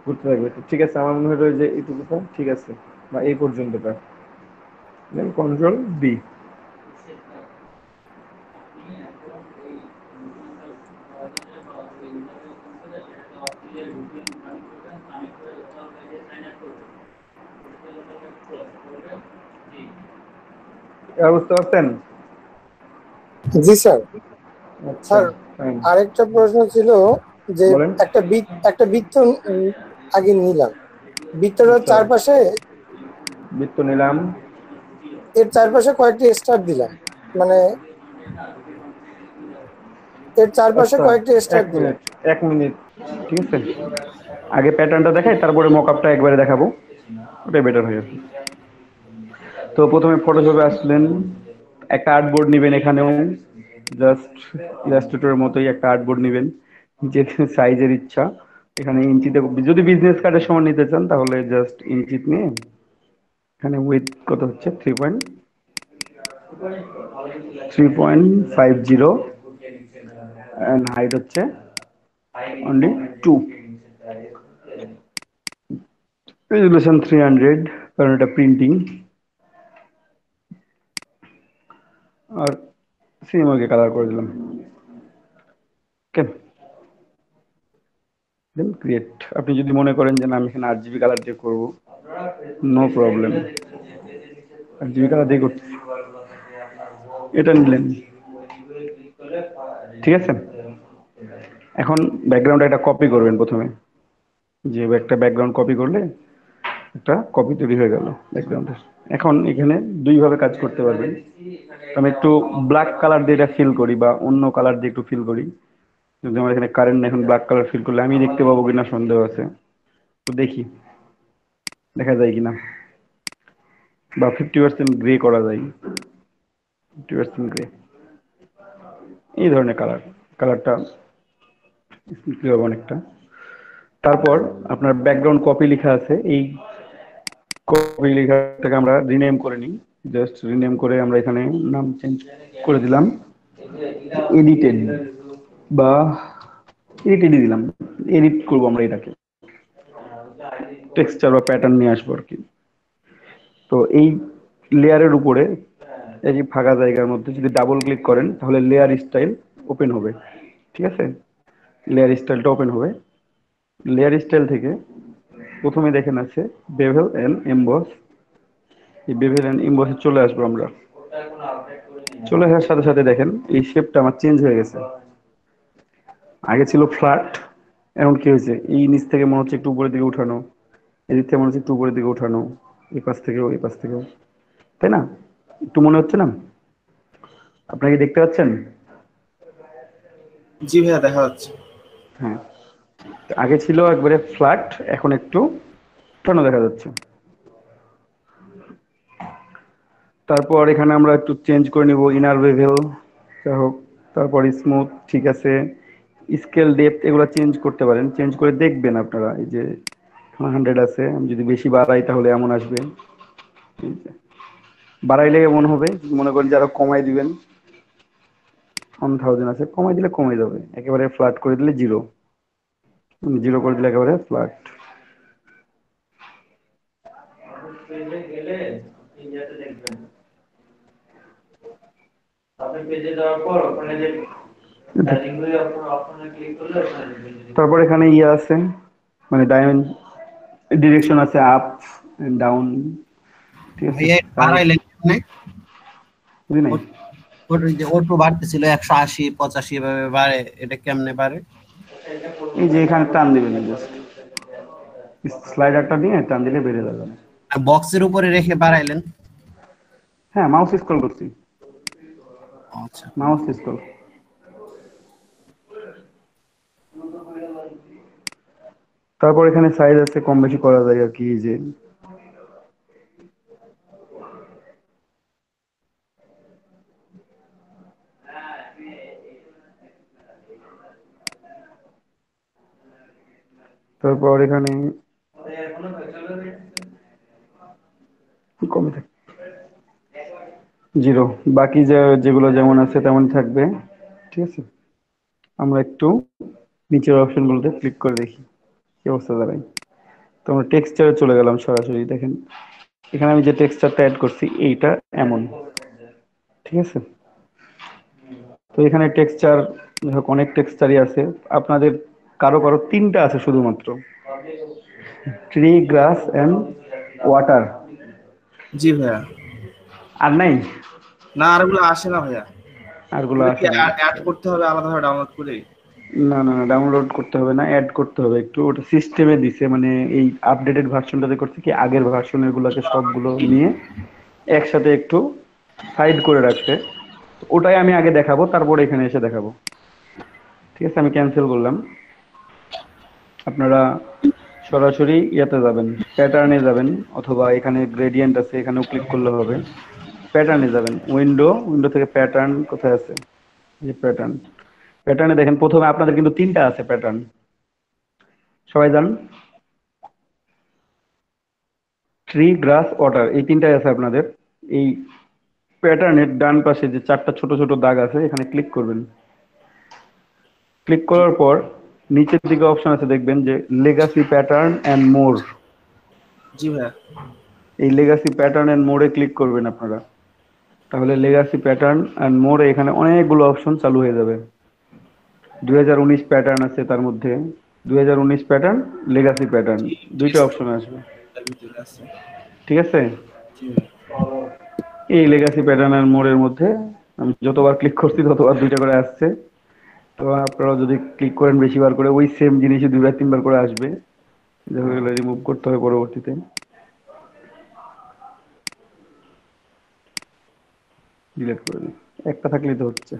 A: ঘুরতে থাকবে। ঠিক আছে, আমার মনে হলো যে এইটুকুটা ঠিক আছে, বা এই পর্যন্তটা। দেন কন্ট্রোল বি। এবার বুঝতে পারছেন?
D: জি স্যার।
A: আচ্ছা,
D: স্যার
A: ফাইন।
D: আরেকটা প্রশ্ন ছিল যে
A: বলেন।
D: একটা বৃত্ত আগে নিলাম, বৃত্তটার
A: আচ্ছা,
D: চারপাশে,
A: বৃত্ত নিলাম।
D: এর চারপাশে কয়েকটি স্টার দিলাম, মানে এর চারপাশে
A: আচ্ছা,
D: কয়েকটি স্টার
A: এক
D: দিলাম।
A: মিনিট, এক মিনিট। ঠিক আছে, আগে প্যাটার্নটা দেখাই, তারপরে মকআপটা একবারে দেখাবো, ওটাই বেটার হয়ে যাবে। তো প্রথমে ফটোশপে আসলেন, একটা আর্টবোর্ড নেবেন। এখানেও জাস্ট ইলাস্ট্রেটরের মতোই একটা আর্টবোর্ড নেবেন, যে সাইজের ইচ্ছা। এখানে ইঞ্চিতে, যদি বিজনেস কার্ডের সমান নিতে চান তাহলে জাস্ট ইঞ্চিতে নিয়ে, এখানে উইথ কত হচ্ছে 3.50, অ্যান্ড হাইট হচ্ছে অনলি 2, রেজুলেশন 300, কারণ এটা প্রিন্টিং। আর সিনেমাকে কালার করে দিলাম। ওকে, দেন ক্রিয়েট। আপনি যদি মনে করেন যে না আমি এখানে আরজিবি কালার দিয়ে করবো, নো প্রবলেম, আরজিবি কালার দিয়ে করতেছি। এটা নিলেন, ঠিক আছে। এখন ব্যাকগ্রাউন্ড একটা কপি করবেন প্রথমে, যে একটা ব্যাকগ্রাউন্ড কপি করলে একটা কপি তৈরি হয়ে গেল ব্যাকগ্রাউন্ডের। এখন এখানে দুইভাবে কাজ করতে পারবেন। আমি একটু ব্ল্যাক কালার দিয়ে এটা ফিল করি, বা অন্য কালার দিয়ে একটু ফিল করি। যদি আমার এখানে কারেন্ট এখন ব্ল্যাক কালার ফিল করলে আমি দেখতে পাবো কিনা সন্দেহ আছে, তো দেখি দেখা যায় কিনা। বা 50% গ্রে করা যায়, 50% গ্রে, এই ধরনের কালার, কালারটা স্মুথলি হবে অনেকটা। তারপর আপনার ব্যাকগ্রাউন্ড কপি লেখা আছে, এই কপি লেখাটাকে আমরা রিনেম করে নিই। জাস্ট রিনেম করে আমরা এখানে নাম চেঞ্জ করে দিলাম এডিটেড, বা এডিটেডই দিলাম, এডিট করবো আমরা এটাকে। টেক্সচার বা প্যাটার্ন নিয়ে আসবো আর কি। তো এই লেয়ারের উপরে এই যে ফাঁকা জায়গার মধ্যে যদি ডাবল ক্লিক করেন তাহলে লেয়ার স্টাইল ওপেন হবে। ঠিক আছে, লেয়ার স্টাইলটা ওপেন হবে। লেয়ার স্টাইল থেকে প্রথমে দেখেন আছে বেভেল এন্ড এমবস। এই বেভেল এন্ড এমবসে চলে আসবো আমরা। চলে আসার সাথে সাথে দেখেন এই শেপটা আমার চেঞ্জ হয়ে গেছে। আগে ছিল ফ্ল্যাট, এখন কি হয়েছে এই নিচ থেকে মনে হচ্ছে একটু উপরের দিকে উঠানো, এদিক থেকে মনে হচ্ছে একটু উপরের দিকে উঠানো, এই পাশ থেকেও এই পাশ থেকেও, তাই না? একটু মনে হচ্ছে না? আপনারা কি দেখতে পাচ্ছেন?
E: জি ভাইয়া, দেখা যাচ্ছে।
A: হ্যাঁ, আগে ছিল একবারে ফ্ল্যাট, এখন একটু উঠানো দেখা যাচ্ছে। তারপর এখানে আমরা একটু চেঞ্জ করে নিব ইনার বেভেল, যাই হোক। তারপর স্মুথ, ঠিক আছে। স্কেল ডেপথ এগুলো চেঞ্জ করতে পারেন, চেঞ্জ করে দেখবেন আপনারা। এই যে 100 আছে, আমি যদি বেশি বাড়াই তাহলে এমন আসবে। এই যে বাড়াইলে এমন হবে, যদি মনে করেন যে আরো কমাই দিবেন, 1000 আছে, কমাই দিলে কমে যাবে। একেবারে ফ্ল্যাট করে দিলে জিরো, জিরো করে দিলে একেবারে ফ্ল্যাট। তারপর এখানে ইয়ে আছে, মানে ডায়মন্ড ডিরেকশন আছে, আপ ডাউন। ঠিক আছে,
E: ভাইয়া এটা
A: রাইট।
E: বাড়াইলেন কেমনে?
A: বুঝি নাই।
E: ওর যে অটো বাড়তেছিল 180 85 এভাবে বাড়ে, এটা কেমনে বাড়ে?
A: এই যে এখানে টান দিবেন, জাস্ট স্লাইডারটা নিয়ে টান দিলে বেড়ে যাবে।
E: আর বক্সের উপরে রেখে বাড়াইলেন?
A: হ্যাঁ, মাউস স্ক্রল করছি,
E: আচ্ছা।
A: Mouse scroll. তারপর এখানে সাইজ আছে, কম বেশি করা যায় আর কি। এই যে তারপর এখানে কমে থাকে জিরো, বাকি যেগুলো যেমন আছে তেমন থাকবে। ঠিক আছে, আমরা একটু নিচের অপশনগুলোতে ক্লিক করে দেখি কি অবস্থা দাঁড়ায়। তো আমরা টেক্সচারে চলে গেলাম সরাসরি। দেখেন এখানে আমি যে টেক্সচারটা অ্যাড করছি এইটা এমন। ঠিক আছে, তো এখানে টেক্সচার অনেক টেক্সচারই আছে। আপনাদের কারো কারো তিনটা আছে শুধুমাত্র, ট্রি, গ্রাস এন্ড ওয়াটার।
E: জি ভাইয়া।
A: আর নাই,
E: না, আরগুলো আসে না ভাইয়া।
A: আরগুলো
E: ওগুলো কি
A: আসে না।
E: অ্যাড করতে হবে আলাদাভাবে ডাউনলোড করে?
A: না না না, ডাউনলোড করতে হবে না, অ্যাড করতে হবে একটু। ওটা সিস্টেমে দিছে, মানে এই আপডেটেড ভার্সনটাতে করছে কি আগের ভার্সনের গুলাকে সবগুলো নিয়ে একসাথে একটু সাইড করে রাখছে। তো ওটাই আমি আগে দেখাবো, তারপরে এখানে এসে দেখাবো। ঠিক আছে, আমি ক্যান্সেল করলাম। আপনারা সরাসরি ইয়াতে যাবেন, প্যাটার্নে যাবেন, অথবা এখানে গ্রেডিয়েন্ট আছে, এখানেও ক্লিক করলে হবে। প্যাটার্নে যাবেন, উইন্ডো, উইন্ডো থেকে প্যাটার্ন কোথায় আছে, এই প্যাটার্ন। প্যাটার্নে দেখেন প্রথমে আপনাদের কিন্তু তিনটা আছে প্যাটার্ন, সবাই যান। ট্রি, গ্রাস, ওয়াটার, এই তিনটাই আছে আপনাদের। এই প্যাটার্নের ডান পাশে যে চারটা ছোট ছোট দাগ আছে এখানে ক্লিক করবেন। ক্লিক করার পর নিচের দিকে অপশন আছে, দেখবেন যে লেগাসি প্যাটার্ন অ্যান্ড মোর।
E: জি ভাইয়া।
A: এই লেগাসি প্যাটার্ন অ্যান্ড মোরে ক্লিক করবেন আপনারা। তাহলে লেগাসি প্যাটার্ন অ্যান্ড মোরে এখানে অনেকগুলো অপশন চালু হয়ে যাবে। 2019 প্যাটার্ন আছে তার মধ্যে, 2019 প্যাটার্ন, লেগাসি প্যাটার্ন,
E: জি,
A: দুইটা অপশন আসবে।
E: এটার ভিতরে আছে।
A: ঠিক আছে,
E: জি ভাইয়া।
A: এই লেগাসি প্যাটার্ন অ্যান্ড মোরের মধ্যে আমি যতবার ক্লিক করছি ততবার দুইটা করে আসছে। তো আপনারা যদি ক্লিক করেন বেশিবার করে, ওই সেম জিনিসই দুইবার তিনবার করে আসবে, যেগুলো রিমুভ করতে হবে পরবর্তীতে। ডিলিট করে দিই, একটা থাকলেই তো হচ্ছে।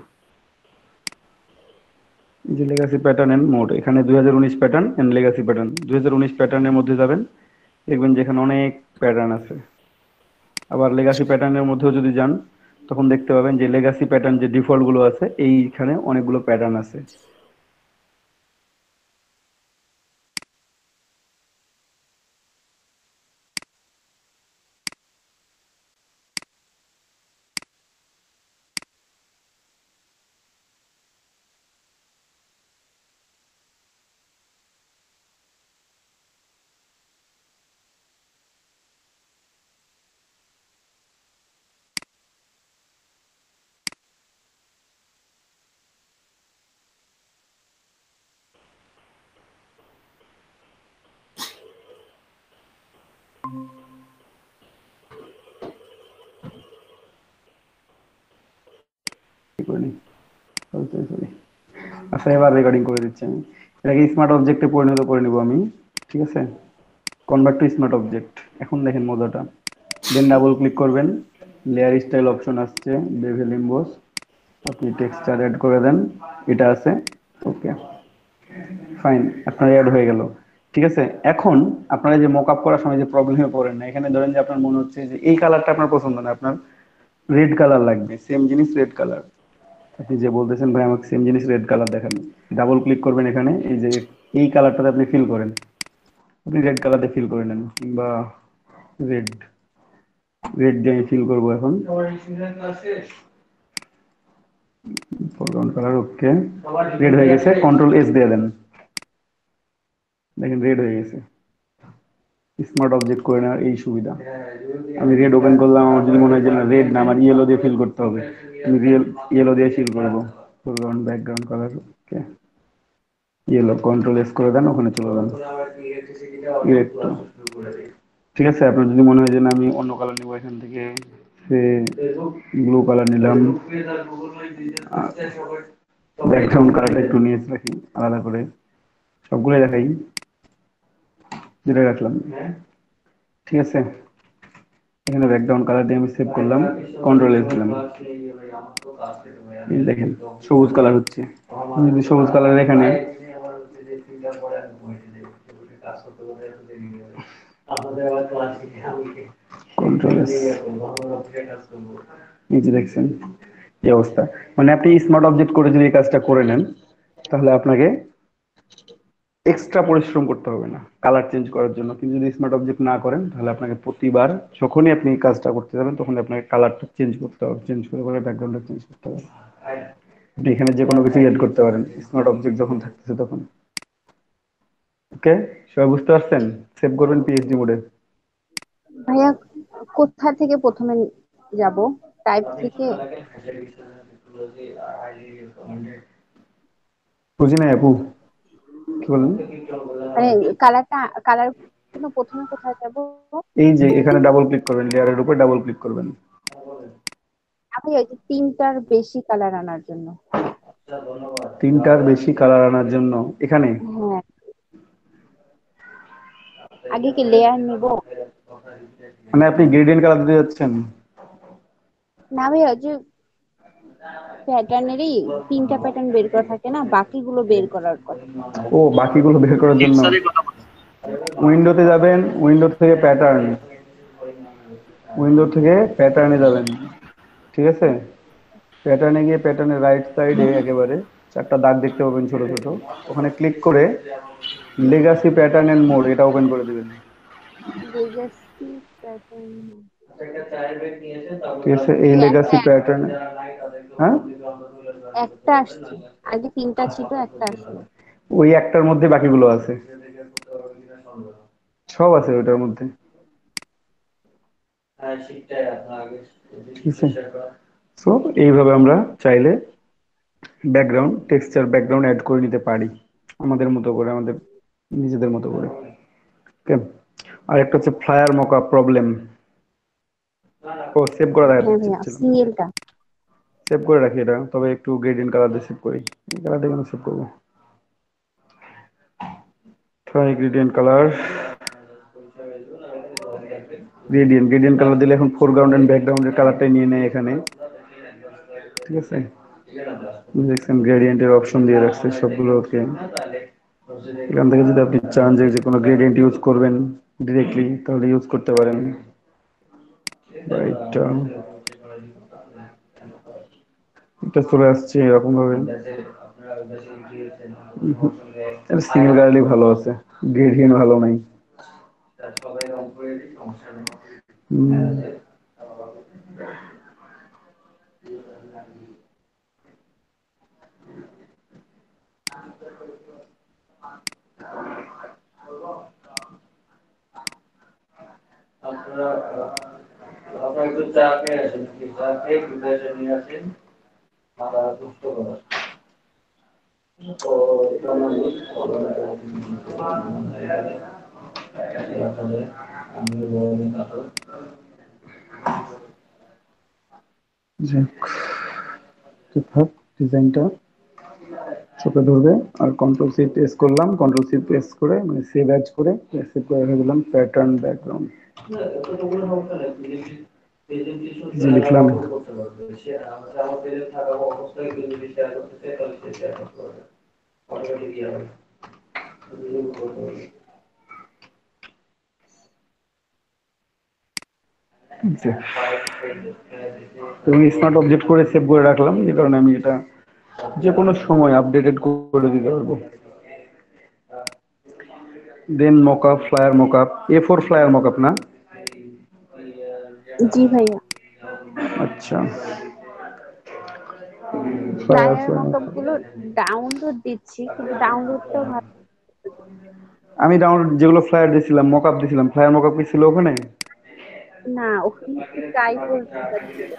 A: যে লেগাসি প্যাটার্ন এন্ড মোড, এখানে 2019 প্যাটার্ন এন্ড লেগাসি প্যাটার্ন, 2019 প্যাটার্নের মধ্যে যাবেন, দেখবেন যে এখানে অনেক প্যাটার্ন আছে। আবার লেগাসি প্যাটার্নের মধ্যেও যদি যান তখন দেখতে পাবেন যে লেগাসি প্যাটার্ন যে ডিফল্ট গুলো আছে এইখানে অনেকগুলো প্যাটার্ন আছে। করিনি, সরি। আচ্ছা এবার রেকর্ডিং করে দিচ্ছি আমি। এটাকে স্মার্ট অবজেক্টে পরিণত করে নেব আমি, ঠিক আছে? Convert to smart object. এখন দেখেন মজাটা। দেন ডাবল ক্লিক করবেন, লেয়ার স্টাইল অপশন আসছে, বেভেল এমবোস, আপনি টেক্সচার অ্যাড করে দেন, এটা আছে, ওকে ফাইন, আপনার অ্যাড হয়ে গেল। ঠিক আছে, এখন আপনারা যে মক আপ করার সময় যে প্রবলেমে পড়েন না, এখানে ধরেন যে আপনার মনে হচ্ছে যে এই কালারটা আপনার পছন্দ না, আপনার রেড কালার লাগবে, সেম জিনিস রেড কালার, আপনি যে বলতেছেন ভাই আমাকে সেম জিনিস রেড কালার দেখান, ডাবল ক্লিক করবেন এখানে, এই যে এই কালারটাতে আপনি ফিল করেন, আপনি রেড কালারে ফিল করে নেন, কিংবা রেড রেড দিয়ে আমি ফিল করবো এখন, ফরগ্রাউন্ড কালার ওকে, রেড হয়ে গেছে, কন্ট্রোল এস দিয়ে দেন, দেখেন রেড হয়ে গেছে। স্মার্ট অবজেক্ট করে নেওয়ার এই সুবিধা। আমি রেড ওপেন করলাম, আমার যদি মনে হয় যে না রেড না, আমার ইয়েলো দিয়ে ফিল করতে হবে, আমি ইয়েলো দিয়ে ফিল করবো, foreground background colour okay, yellow, control S করে দেন, ওখানে চলে যান, একটু ঠিক আছে। আপনার যদি মনে হয় যে না আমি অন্য কালার নিবো, এখান থেকে সে ব্লু কালার নিলাম, ব্যাকগ্রাউন্ড কালারটা একটু নিয়ে রাখি আলাদা করে, সবগুলোই দেখাই, যেটা রাখলাম, ঠিক আছে। এখানে ব্যাকগ্রাউন্ড কালার দিয়ে আমি সেভ করলাম, কন্ট্রোল এস দিলাম, এই দেখেন সবুজ কালার হচ্ছে। আমি যদি সবুজ কালার এখানে কন্ট্রোল এস, এই যে দেখছেন এই অবস্থা। মানে আপনি স্মার্ট অবজেক্ট করে যদি এই কাজটা করে নেন, তাহলে আপনাকে এক্সট্রা পরিশ্রম করতে হবে না কালার চেঞ্জ করার জন্য। কিন্তু যদি স্মার্ট অবজেক্ট না করেন, তাহলে আপনাকে প্রতিবার যখনই আপনি এই কাজটা করতে যাবেন, তখনই আপনাকে কালারটা চেঞ্জ করতে হবে, চেঞ্জ করে করে ব্যাকগ্রাউন্ডটা চেঞ্জ করতে হবে। আপনি এখানে যে কোনো কিছু এড করতে পারেন স্মার্ট অবজেক্ট যখন থাকতেছে তখন। ওকে, সবাই বুঝতে পারছেন? সেভ করবেন পিএইচডি মোডে।
B: ভাইয়া কোথা থেকে প্রথমে যাব? টাইপ থেকে?
A: বুঝি নাই আপু, কি বলেন?
B: মানে কালার জন্য প্রথমে কোথায় যাব?
A: এই যে এখানে ডাবল ক্লিক করবেন, লেয়ারের উপর ডাবল ক্লিক করবেন।
B: আমি ওই যে তিনটার বেশি কালার আনার জন্য।
A: তিনটার বেশি কালার আনার জন্য এখানে
B: হ্যাঁ, আগে কি লেয়ার নিব?
A: মানে আপনি গ্রেডিয়েন্ট কালার দিতে যাচ্ছেন?
B: না ভাইয়া, ওই যে প্যাটার্নেরই তিনটা প্যাটার্ন বের করা থাকে না, বাকিগুলো বের করার কথা।
A: ও বাকিগুলো বের করার জন্য
C: টিপসারে কথা
A: উইন্ডোতে যাবেন, উইন্ডো থেকে প্যাটার্ন, উইন্ডো থেকে প্যাটার্নে যাবেন, ঠিক আছে। প্যাটার্নে গিয়ে প্যাটার্নের রাইট সাইডে একেবারে চারটা দাগ দেখতে পাবেন ছোট ছোট, ওখানে ক্লিক করে লেগাসি প্যাটার্ন এন্ড মোড এটা ওপেন করে দিবেন,
B: লেগাসি প্যাটার্ন,
A: ঠিক আছে। এই লেগাসি প্যাটার্ন, হ্যাঁ
B: একটা আসছে, আগে তিনটা ছিল, একটা আসলো।
A: ওই একটার মধ্যে বাকিগুলো আছে, সব আছে ওইটার মধ্যে, ঠিক আছে। সো এইভাবে আমরা চাইলে ব্যাকগ্রাউন্ড টেক্সচার ব্যাকগ্রাউন্ড অ্যাড করে নিতে পারি আমাদের মতো করে, আমাদের নিজেদের মতো করে, ওকে। আর একটা হচ্ছে ফ্লায়ার মকআপ প্রবলেম, ও সেভ করে রাখা
B: হ্যাঁ ভাইয়া,
A: ছিল,
B: সিএলটা।
A: সেভ করে রাখি এটা, তবে একটু গ্রেডিয়েন্ট কালার দিয়ে সেভ করি, এই কালারটা কেন সেভ করবো, try gradient colour, gradient colour দিলে এখন ফোরগ্রাউন্ড এন্ড ব্যাকগ্রাউন্ডের কালারটাই নিয়ে নেয় এখানে, ঠিক আছে। দেখছেন গ্রেডিয়েন্টের অপশন দিয়ে রাখছে সবগুলো, ওকে। এখান থেকে যদি আপনি চান যে যে কোনো গ্রেডিয়েন্ট ইউজ করবেন ডিরেক্টলি, তাহলে ইউজ করতে পারেন, বা এটা চলে আসছে এরকম ভাবে, সিঙ্গেল গার্লই ভালো আছে, গ্রেডিয়েন্ট ভালো নাই। হুম। আপনারা একটু চা খেয়ে আসেন, চা খেয়ে প্রিপারেশন নিয়ে আসেন, মাথা সুস্থ করার। তো যাক, ঠিকঠাক ডিজাইনটা চোখে ধরবে। আর কন্ট্রোল সি প্রেস করলাম, কন্ট্রোল সি প্রেস করে মানে সেভ অ্যাজ করে সেভ করে রেখে দিলাম প্যাটার্ন ব্যাকগ্রাউন্ড। যে লিখলাম এবং স্মার্ট অবজেক্ট করে সেভ করে রাখলাম, যে কারণে আমি এটা যে কোনো সময় আপডেটেড করে দিতে পারবো। Then mockup, flyer mockup, A4 flyer mockup না?
B: জি ভাইয়া।
A: আচ্ছা, ফ্লায়ার
B: ফ্লায়ার মকআপ গুলো ডাউনলোড দিচ্ছি, কিন্তু ডাউনলোডটাও ভালো।
A: আমি ডাউনলোড যেগুলো ফ্লায়ার দিয়েছিলাম, মকআপ দিয়েছিলাম, ফ্লায়ার মকআপ কি ছিল ওখানে?
B: না, ওখানে একটু ট্রাইফল ছিল।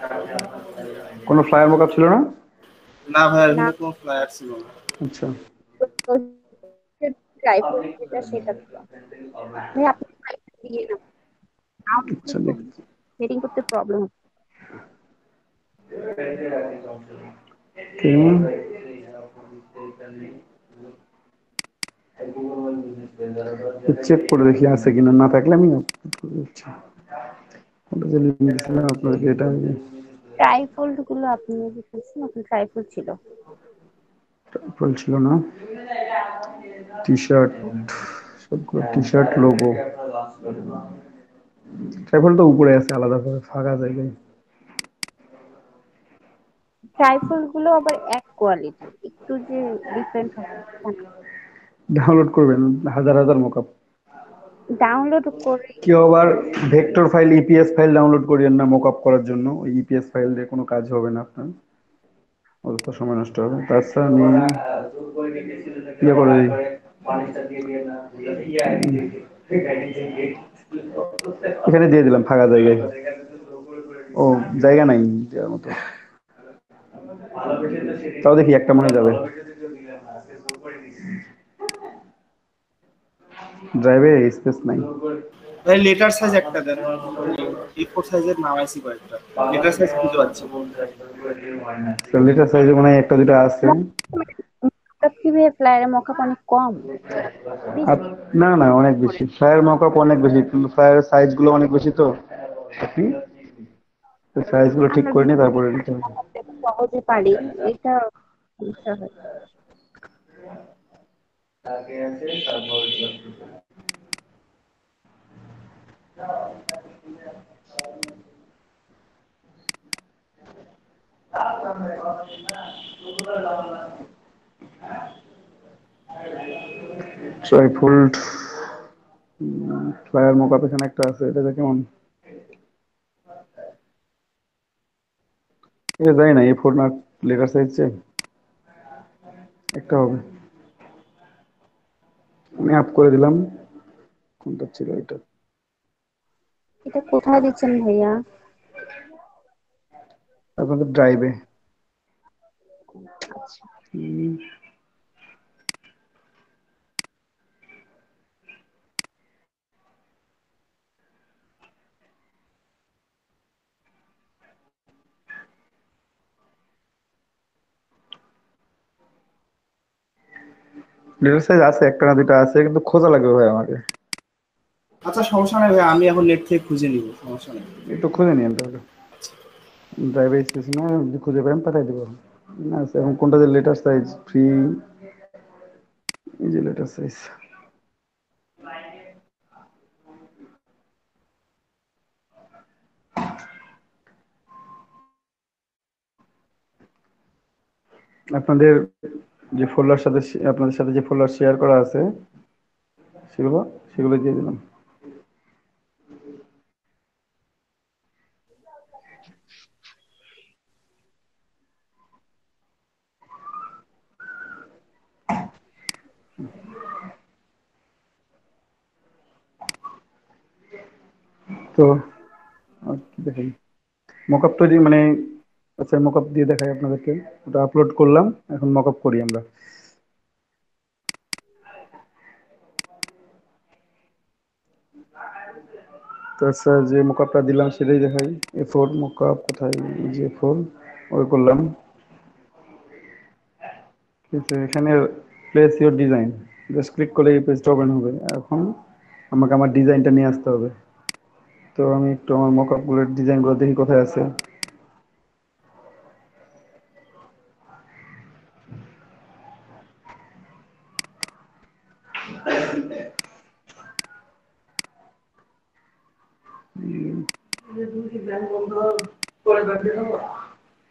A: কোনো ফ্লায়ার মকআপ ছিল না?
E: না ভাই,
B: না,
E: ওখানে কোনো ফ্লায়ার ছিল না।
A: আচ্ছা
B: ট্রাইফল যেটা সেটা ছিল। ভাই আপনি ফাইলটা দিয়ে না,
A: আচ্ছা, দেখছি।
B: সেটিং করতে প্রবলেম হচ্ছে।
A: চেক করে দেখি আছে কিনা, না থাকলে আমি upload করে দিচ্ছি। কোনটা যে লিঙ্ক দিয়েছিলাম আপনাদেরকে, এটা
B: ট্রাইফল গুলো আপনি যে বলছেন ওখানে ট্রাইফল ছিল।
A: ফুল ছিল না। টি শার্ট, সবগুলো টি শার্ট লোগো, ট্রাইফল তো উপরে আছে আলাদা করে ফাঁকা জায়গায়।
B: ট্রাইফল গুলো আবার এক কোয়ালিটির, একটু যে ডিফারেন্ট হবে তা না।
A: ডাউনলোড করবেন হাজার হাজার মকআপ।
B: ডাউনলোড করে
A: কেউ আবার vector file, EPS file download করিয়েন না মকআপ করার জন্য, ওই ইপিএস ফাইল দিয়ে কোনো কাজ হবে না আপনার, অযথা সময় নষ্ট হবে। তাছাড়া আমি ইয়ে করে দিই, এখানে দিয়ে দিলাম ফাঁকা জায়গায়। ও, জায়গা নাই দেওয়ার মতো, তাও দেখি একটা মনে যাবে। ড্রাইভে স্পেস নাই।
E: ভাই লেটার সাইজ একটা দেন, আমি A4 সাইজের নামাইছি কয়েকটা, লেটার সাইজ খুঁজে পাচ্ছি না।
A: লিটার সাইজে মনে হয় একটা দুটো আছে।
B: মকআপ কি ভাই ফ্লায়ারের মকআপ অনেক কম বেশি?
A: না না, অনেক বেশি। ফ্লায়ার মকআপ অনেক বেশি, কিন্তু ফ্লায়ারের সাইজ গুলো অনেক বেশি, তো আপনি সাইজ গুলো ঠিক
B: আমরা
A: করে নিয়ে
B: ভিডিও
A: তারপরে নিতে হবে।
B: সহজে পারি, এটা সমস্যা হয়।
A: ট্রাইফোল্ড ফ্লায়ার মকআপ এখানে একটা আছে, এটা কেমন? এটা জানি না, A4 না লেটার সাইজ একটা হবে। আমি আপ করে দিলাম। কোনটা ছিল এটা?
B: এটা কোথায় দিচ্ছেন ভাইয়া?
A: আপনাদের ড্রাইভে।
B: আচ্ছা,
A: লেটার সাইজ আছে, একটা না দুটা আছে, কিন্তু খোঁজা লাগবে ভাই আমাকে।
E: আচ্ছা সমস্যা নেই ভাই, আমি এখন নেট থেকে খুঁজে নিব, সমস্যা নেই।
A: একটু খুঁজে নিন তাহলে, ড্রাইভে স্টেশনে যদি খুঁজে পাবেন পাঠাই দেবো। না আছে এখন, কোনটা যে লেটার সাইজ ফ্রি, এই যে লেটার সাইজ। আপনাদের যে ফোল্ডার সাথে, আপনাদের সাথে যে ফোল্ডার শেয়ার করা আছে সেগুলো সেগুলো দিয়ে দিলাম। তো আর কি দেখেন, মকআপ তৈরি মানে, আচ্ছা মকআপ দিয়ে দেখাই আপনাদেরকে। ওটা আপলোড করলাম, এখন মকআপ করি আমরা। তার যে মোকআপটা দিলাম সেটাই দেখাই। A4 মোকআপ কোথায়, এই যে A4 ওই করলাম। ঠিক আছে, এখানে place your design, just click করলে এই পেজটা ওপেন হবে। এখন আমাকে আমার ডিজাইনটা নিয়ে আসতে হবে। তো আমি একটু আমার মকআপগুলোর ডিজাইনগুলো দেখি কোথায় আছে।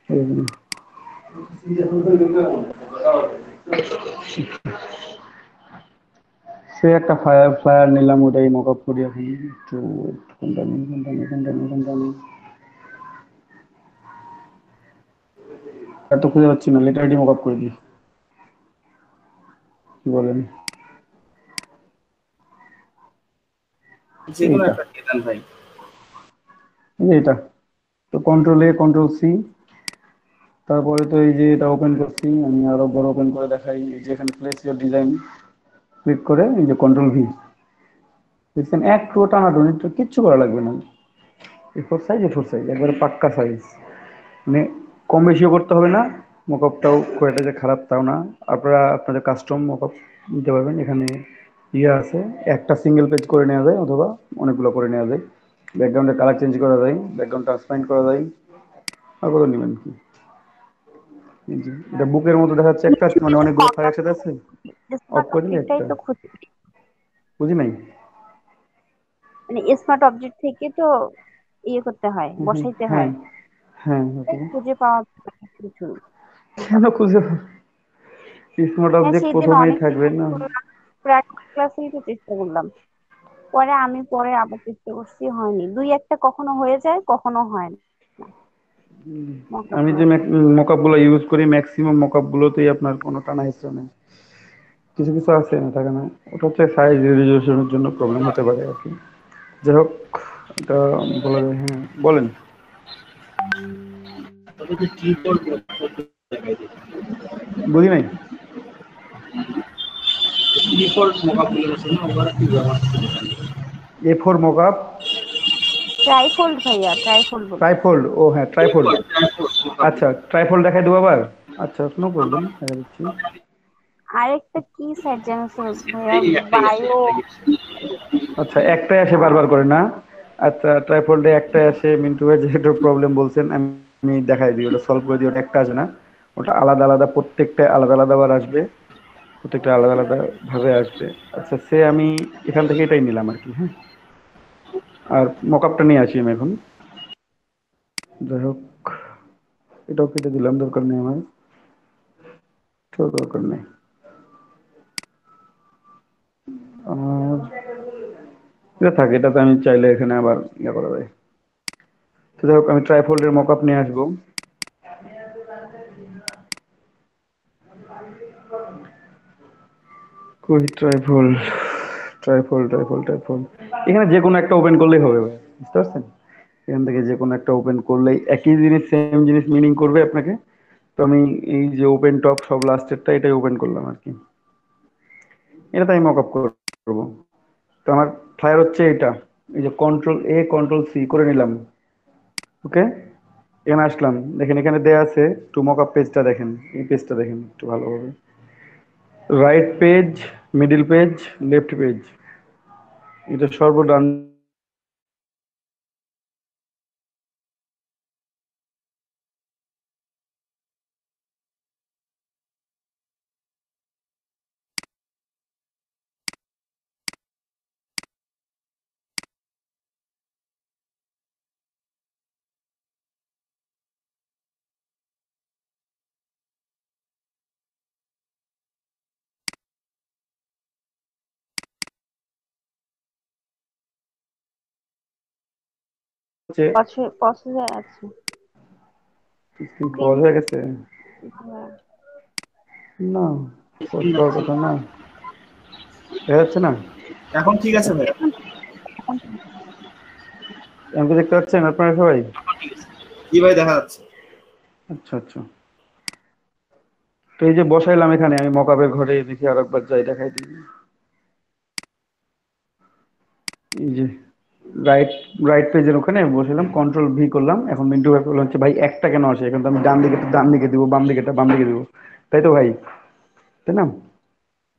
A: এই সে একটা ফায়ার ফ্লায়ার নিলাম, ওটাই মকআপ করি এখন। একটু কোনটা নেই। আর তো খুঁজে পাচ্ছি না, লেটারটি মকআপ করে দিই, কি বলেন?
E: যে কোনো
A: এইটা,
E: একটা দিয়ে দেন ভাই।
A: এই যে এটা। তো Ctrl+A Ctrl+C, তারপরে তো এই যে এটা ওপেন করছি, আমি আরো বড় ওপেন করে দেখাই। এই যে এখানে প্লেস ইওর ডিজাইন ক্লিক করে এই যে Ctrl+V, দেখছেন একটু টানাটুনি, তো কিচ্ছু করা লাগবে না। A4 সাইজ একবারে পাক্কা সাইজ, মানে কম বেশিও করতে হবে না। মকআপটাও খুব একটা যে খারাপ তাও না। আপনারা আপনাদের কাস্টম মকআপ নিতে পারবেন। এখানে ইয়ে আছে, একটা সিঙ্গেল পেজ করে নেওয়া যায় অথবা অনেকগুলো করে নেওয়া যায়। ব্যাকগ্রাউন্ডের কালার চেঞ্জ করা যায়, ব্যাকগ্রাউন্ড ট্রান্সপারেন্ট করা যায়। আর কত নেবেন কি? এই যে এটা বুকের মতো দেখাচ্ছে একটা, মানে অনেকগুলো ফাইল একসাথে আছে। অফ
B: স্মার্ট
A: করে দিলে
B: অবজেক্টটাই
A: একটা,
B: তো খুঁজে পাই।
A: বুঝি নাই।
B: মানে স্মার্ট অবজেক্ট থেকে তো ইয়ে করতে হয়, বসাইতে
A: হ্যাঁ
B: হয়।
A: হ্যাঁ,
B: তাই
A: হয়তো।
B: খুঁজে পাওয়া যায় না কিছু।
A: কেন খুঁজে? স্মার্ট
B: হ্যাঁ,
A: অবজেক্ট
B: সেই দিন
A: প্রথমেই
B: অনেক
A: থাকবে
B: চেষ্টা
A: না।
B: করলাম, প্র্যাকটিস ক্লাসেই তো চেষ্টা করলাম। পরে আবার চেষ্টা করছি, হয়নি। দুই একটা কখনো হয়ে যায়, কখনো হয় না মকআপ
A: আমি
B: গুলো।
A: যে মকআপ গুলো ইউজ করি, ম্যাক্সিমাম মকআপ গুলোতেই আপনার কোনো টানা হিস্ট্রি নেই। কিছু কিছু আছে না, থাকে না। ওটা হচ্ছে সাইজ রেজলিউশনের জন্য প্রবলেম হতে পারে আর কি। যাই হোক, এটা বলা যায়। হ্যাঁ বলেন।
E: তবে যে কিবোর্ড দেখাই দিই,
A: বুঝি নাই।
E: কিবোর্ড মোকাপ গুলো আছে না, ওরা কি ব্যবহার করে?
A: A4 মকআপ,
B: ট্রাইফোল্ড ভাইয়া, ট্রাইফোল্ড বলছি।
A: ট্রাইফোল্ড, ও হ্যাঁ ট্রাইফোল্ড।
E: ট্রাইপড মোকাপ
A: আচ্ছা,
E: গুলো।
A: ট্রাইফোল্ড দেখাই দেবো আবার। আচ্ছা, নো প্রবলেম, দেখা দিচ্ছি।
B: আরেকটা কি সাইট যেন ছিল ভাইয়া,
E: একটাই আছে,
B: বায়ো।
E: একটাই আছে।
A: আচ্ছা, একটাই আসে বারবার করে না? আচ্ছা, ট্রাইফোল্ডে একটাই আসে। মিন্টু ভাই যেহেতু প্রবলেম বলছেন, আমি দেখাই দিই, ওটা সলভ করে দিই। ওটা একটা আসে না, ওটা আলাদা আলাদা, প্রত্যেকটা আলাদা আলাদা বার আসবে, প্রত্যেকটা আলাদা আলাদা ভাবে আসবে। আচ্ছা, সে আমি এখান থেকে এটাই নিলাম আর কি। হ্যাঁ, আর মকআপটা নিয়ে আসি আমি এখন। যাই হোক, এটাও কেটে দিলাম, দরকার নেই আমার, তো দরকার নেই। আর এটা থাকে, এটাতে আমি চাইলে এখানে আবার ইয়ে করা যায়। তো যাই হোক, আমি ট্রাইফোল্ডের মকআপ নিয়ে আসবো। কই ট্রাইফোল্ড, ট্রাইফোল্ড এখানে যে কোনো একটা ওপেন করলেই হবে ভাই, বুঝতে পারছেন? এখান থেকে যে কোনো একটা ওপেন করলেই একই জিনিস, সেম জিনিস মিনিং করবে আপনাকে। তো আমি এই যে ওপেন টপ সব লাস্টেরটা এটাই ওপেন করলাম আর কি। এটাতে আমি মকআপ করবো। তো আমার ফ্লায়ার হচ্ছে এটা। এই যে Ctrl+A Ctrl+C করে নিলাম। ওকে, এখানে আসলাম, দেখেন এখানে দেয়া আছে টু মকআপ পেজটা। দেখেন এই পেজটা, দেখেন একটু ভালোভাবে। Right page, middle page, left page, এটা সর্বডান হচ্ছে।
B: প্রসেসে আছে।
A: স্ক্রিন
B: স্ক্রিন
A: পজ হয়ে গেছে? না, পজ
E: স্ক্রিন
A: হওয়ার
E: আছে।
A: কথা না, দেখা যাচ্ছে না।
E: এখন ঠিক আছে ভাইয়া।
B: এখন এখন
A: আমাকে দেখতে পাচ্ছেন আপনারা সবাই?
E: এখন ঠিক আছে। জি ভাই, দেখা যাচ্ছে।
A: আচ্ছা আচ্ছা। তো এই যে বসাইলাম এখানে, আমি মকআপের ঘরে, দেখি আর একবার যাই দেখাই দিই। এই যে রাইট রাইট পেজের ওখানে বসলাম, কন্ট্রোল ভি করলাম। এখন মিন্টু ভাই বলল হচ্ছে ভাই একটা কেন আসে, এখন তো আমি ডান দিকে ডান দিকে দিব, বাম দিকে দিব, তাই তো ভাই, তাই না?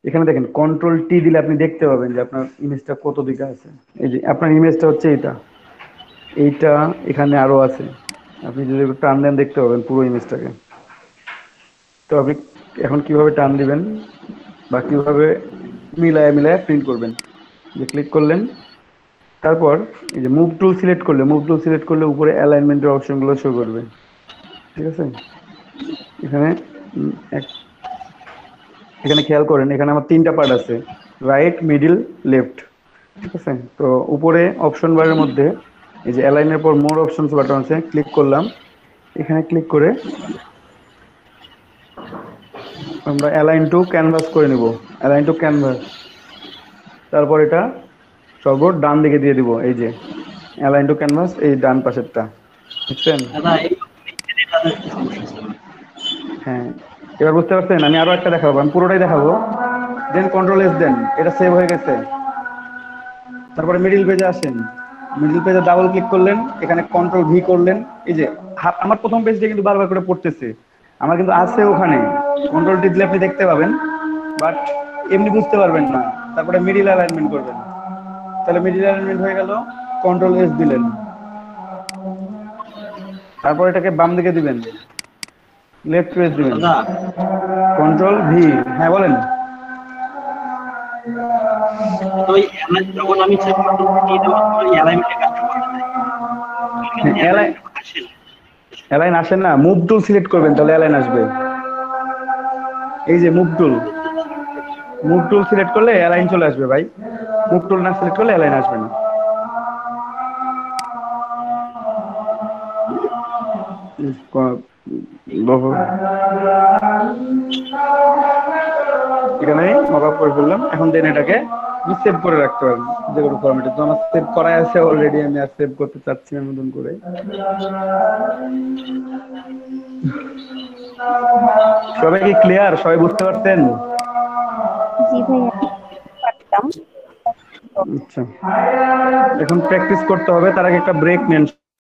A: এখানে দেখেন কন্ট্রোল টি দিলে আপনি দেখতে পাবেন যে আপনার ইমেজটা কত দিকে আছে। এই যে আপনার ইমেজটা হচ্ছে এটা, এইটা এখানে আরো আছে। আপনি যদি একটু টান দেন দেখতে পাবেন পুরো ইমেজটাকে। তো আপনি এখন কিভাবে টান দিবেন বা কিভাবে মিলায় মিলায় প্রিন্ট করবেন, যে ক্লিক করলেন, তারপর এই যে মুভ টুল সিলেক্ট করলে উপরে অ্যালাইনমেন্টের অপশনগুলো শো করবে, ঠিক আছে? এখানে উম, এক- এখানে খেয়াল করেন, এখানে আমার 3টা পার্ট আছে, রাইট, মিডিল, লেফট, ঠিক আছে? তো উপরে অপশন বারের মধ্যে এই যে অ্যালাইনের পর মোর অপশনস বাটন আছে, ক্লিক করলাম। এখানে ক্লিক করে আমরা অ্যালাইন টু ক্যানভাস করে নিব, অ্যালাইন টু ক্যানভাস। তারপর এটা সর্বর ডান দিকে দিয়ে দিব, এই যে অ্যালাইন টু ক্যানভাস, এই ডান পাশেরটা, বুঝছেন? হ্যাঁ, এবার বুঝতে পারছেন? আমি আরো একটা দেখাবো, আমি পুরোটাই দেখাবো, দেন কন্ট্রোল এস দেন, এটা সেভ হয়ে গেছে। তারপরে মিডিল পেজে আসেন, মিডিল পেজে ডাবল ক্লিক করলেন, এখানে কন্ট্রোল ভি করলেন। এই যে আমার প্রথম পেজটা কিন্তু বারবার করে পড়তেছে, আমার কিন্তু আছে ওখানে, কন্ট্রোল টি দিলে আপনি দেখতে পাবেন, বাট এমনি বুঝতে পারবেন না। তারপরে মিডিল অ্যালাইনমেন্ট করবেন, তাহলে মিডিল অ্যালাইনমেন্ট হয়ে গেল। কন্ট্রোল এস দিলেন, তারপর এটাকে বাম দিকে দিবেন, লেফট পেজ দিবেন, কন্ট্রোল ভি। হ্যাঁ বলেন।
F: তো এই যখন আমি চেক করতে দেওয়ার পর অ্যালাইনমেন্টে কাজটা করতে চাই, আসে না।
A: অ্যালাইন আসে না, মুভ টুল সিলেক্ট করবেন, তাহলে অ্যালাইন আসবে। এই যে মুভ টুল সিলেক্ট করলে অ্যালাইন চলে আসবে ভাই, মুভ টুল না সিলেক্ট করলে অ্যালাইন আসবে না। এখানে মক আপ করে ফেললাম। এখন দেন এটাকে আমি সেভ করে রাখতে পারবো যে কোনো ফরম্যাটে। তো আমার সেভ করাই আছে অলরেডি, আমি আর সেভ করতে চাচ্ছি না নতুন করে। সবাই কি ক্লিয়ার? সবাই বুঝতে পারছেন?
B: জি ভাইয়া, পারতাম।
A: আচ্ছা, এখন প্র্যাকটিস করতে হবে, তার আগে একটা ব্রেক নেন।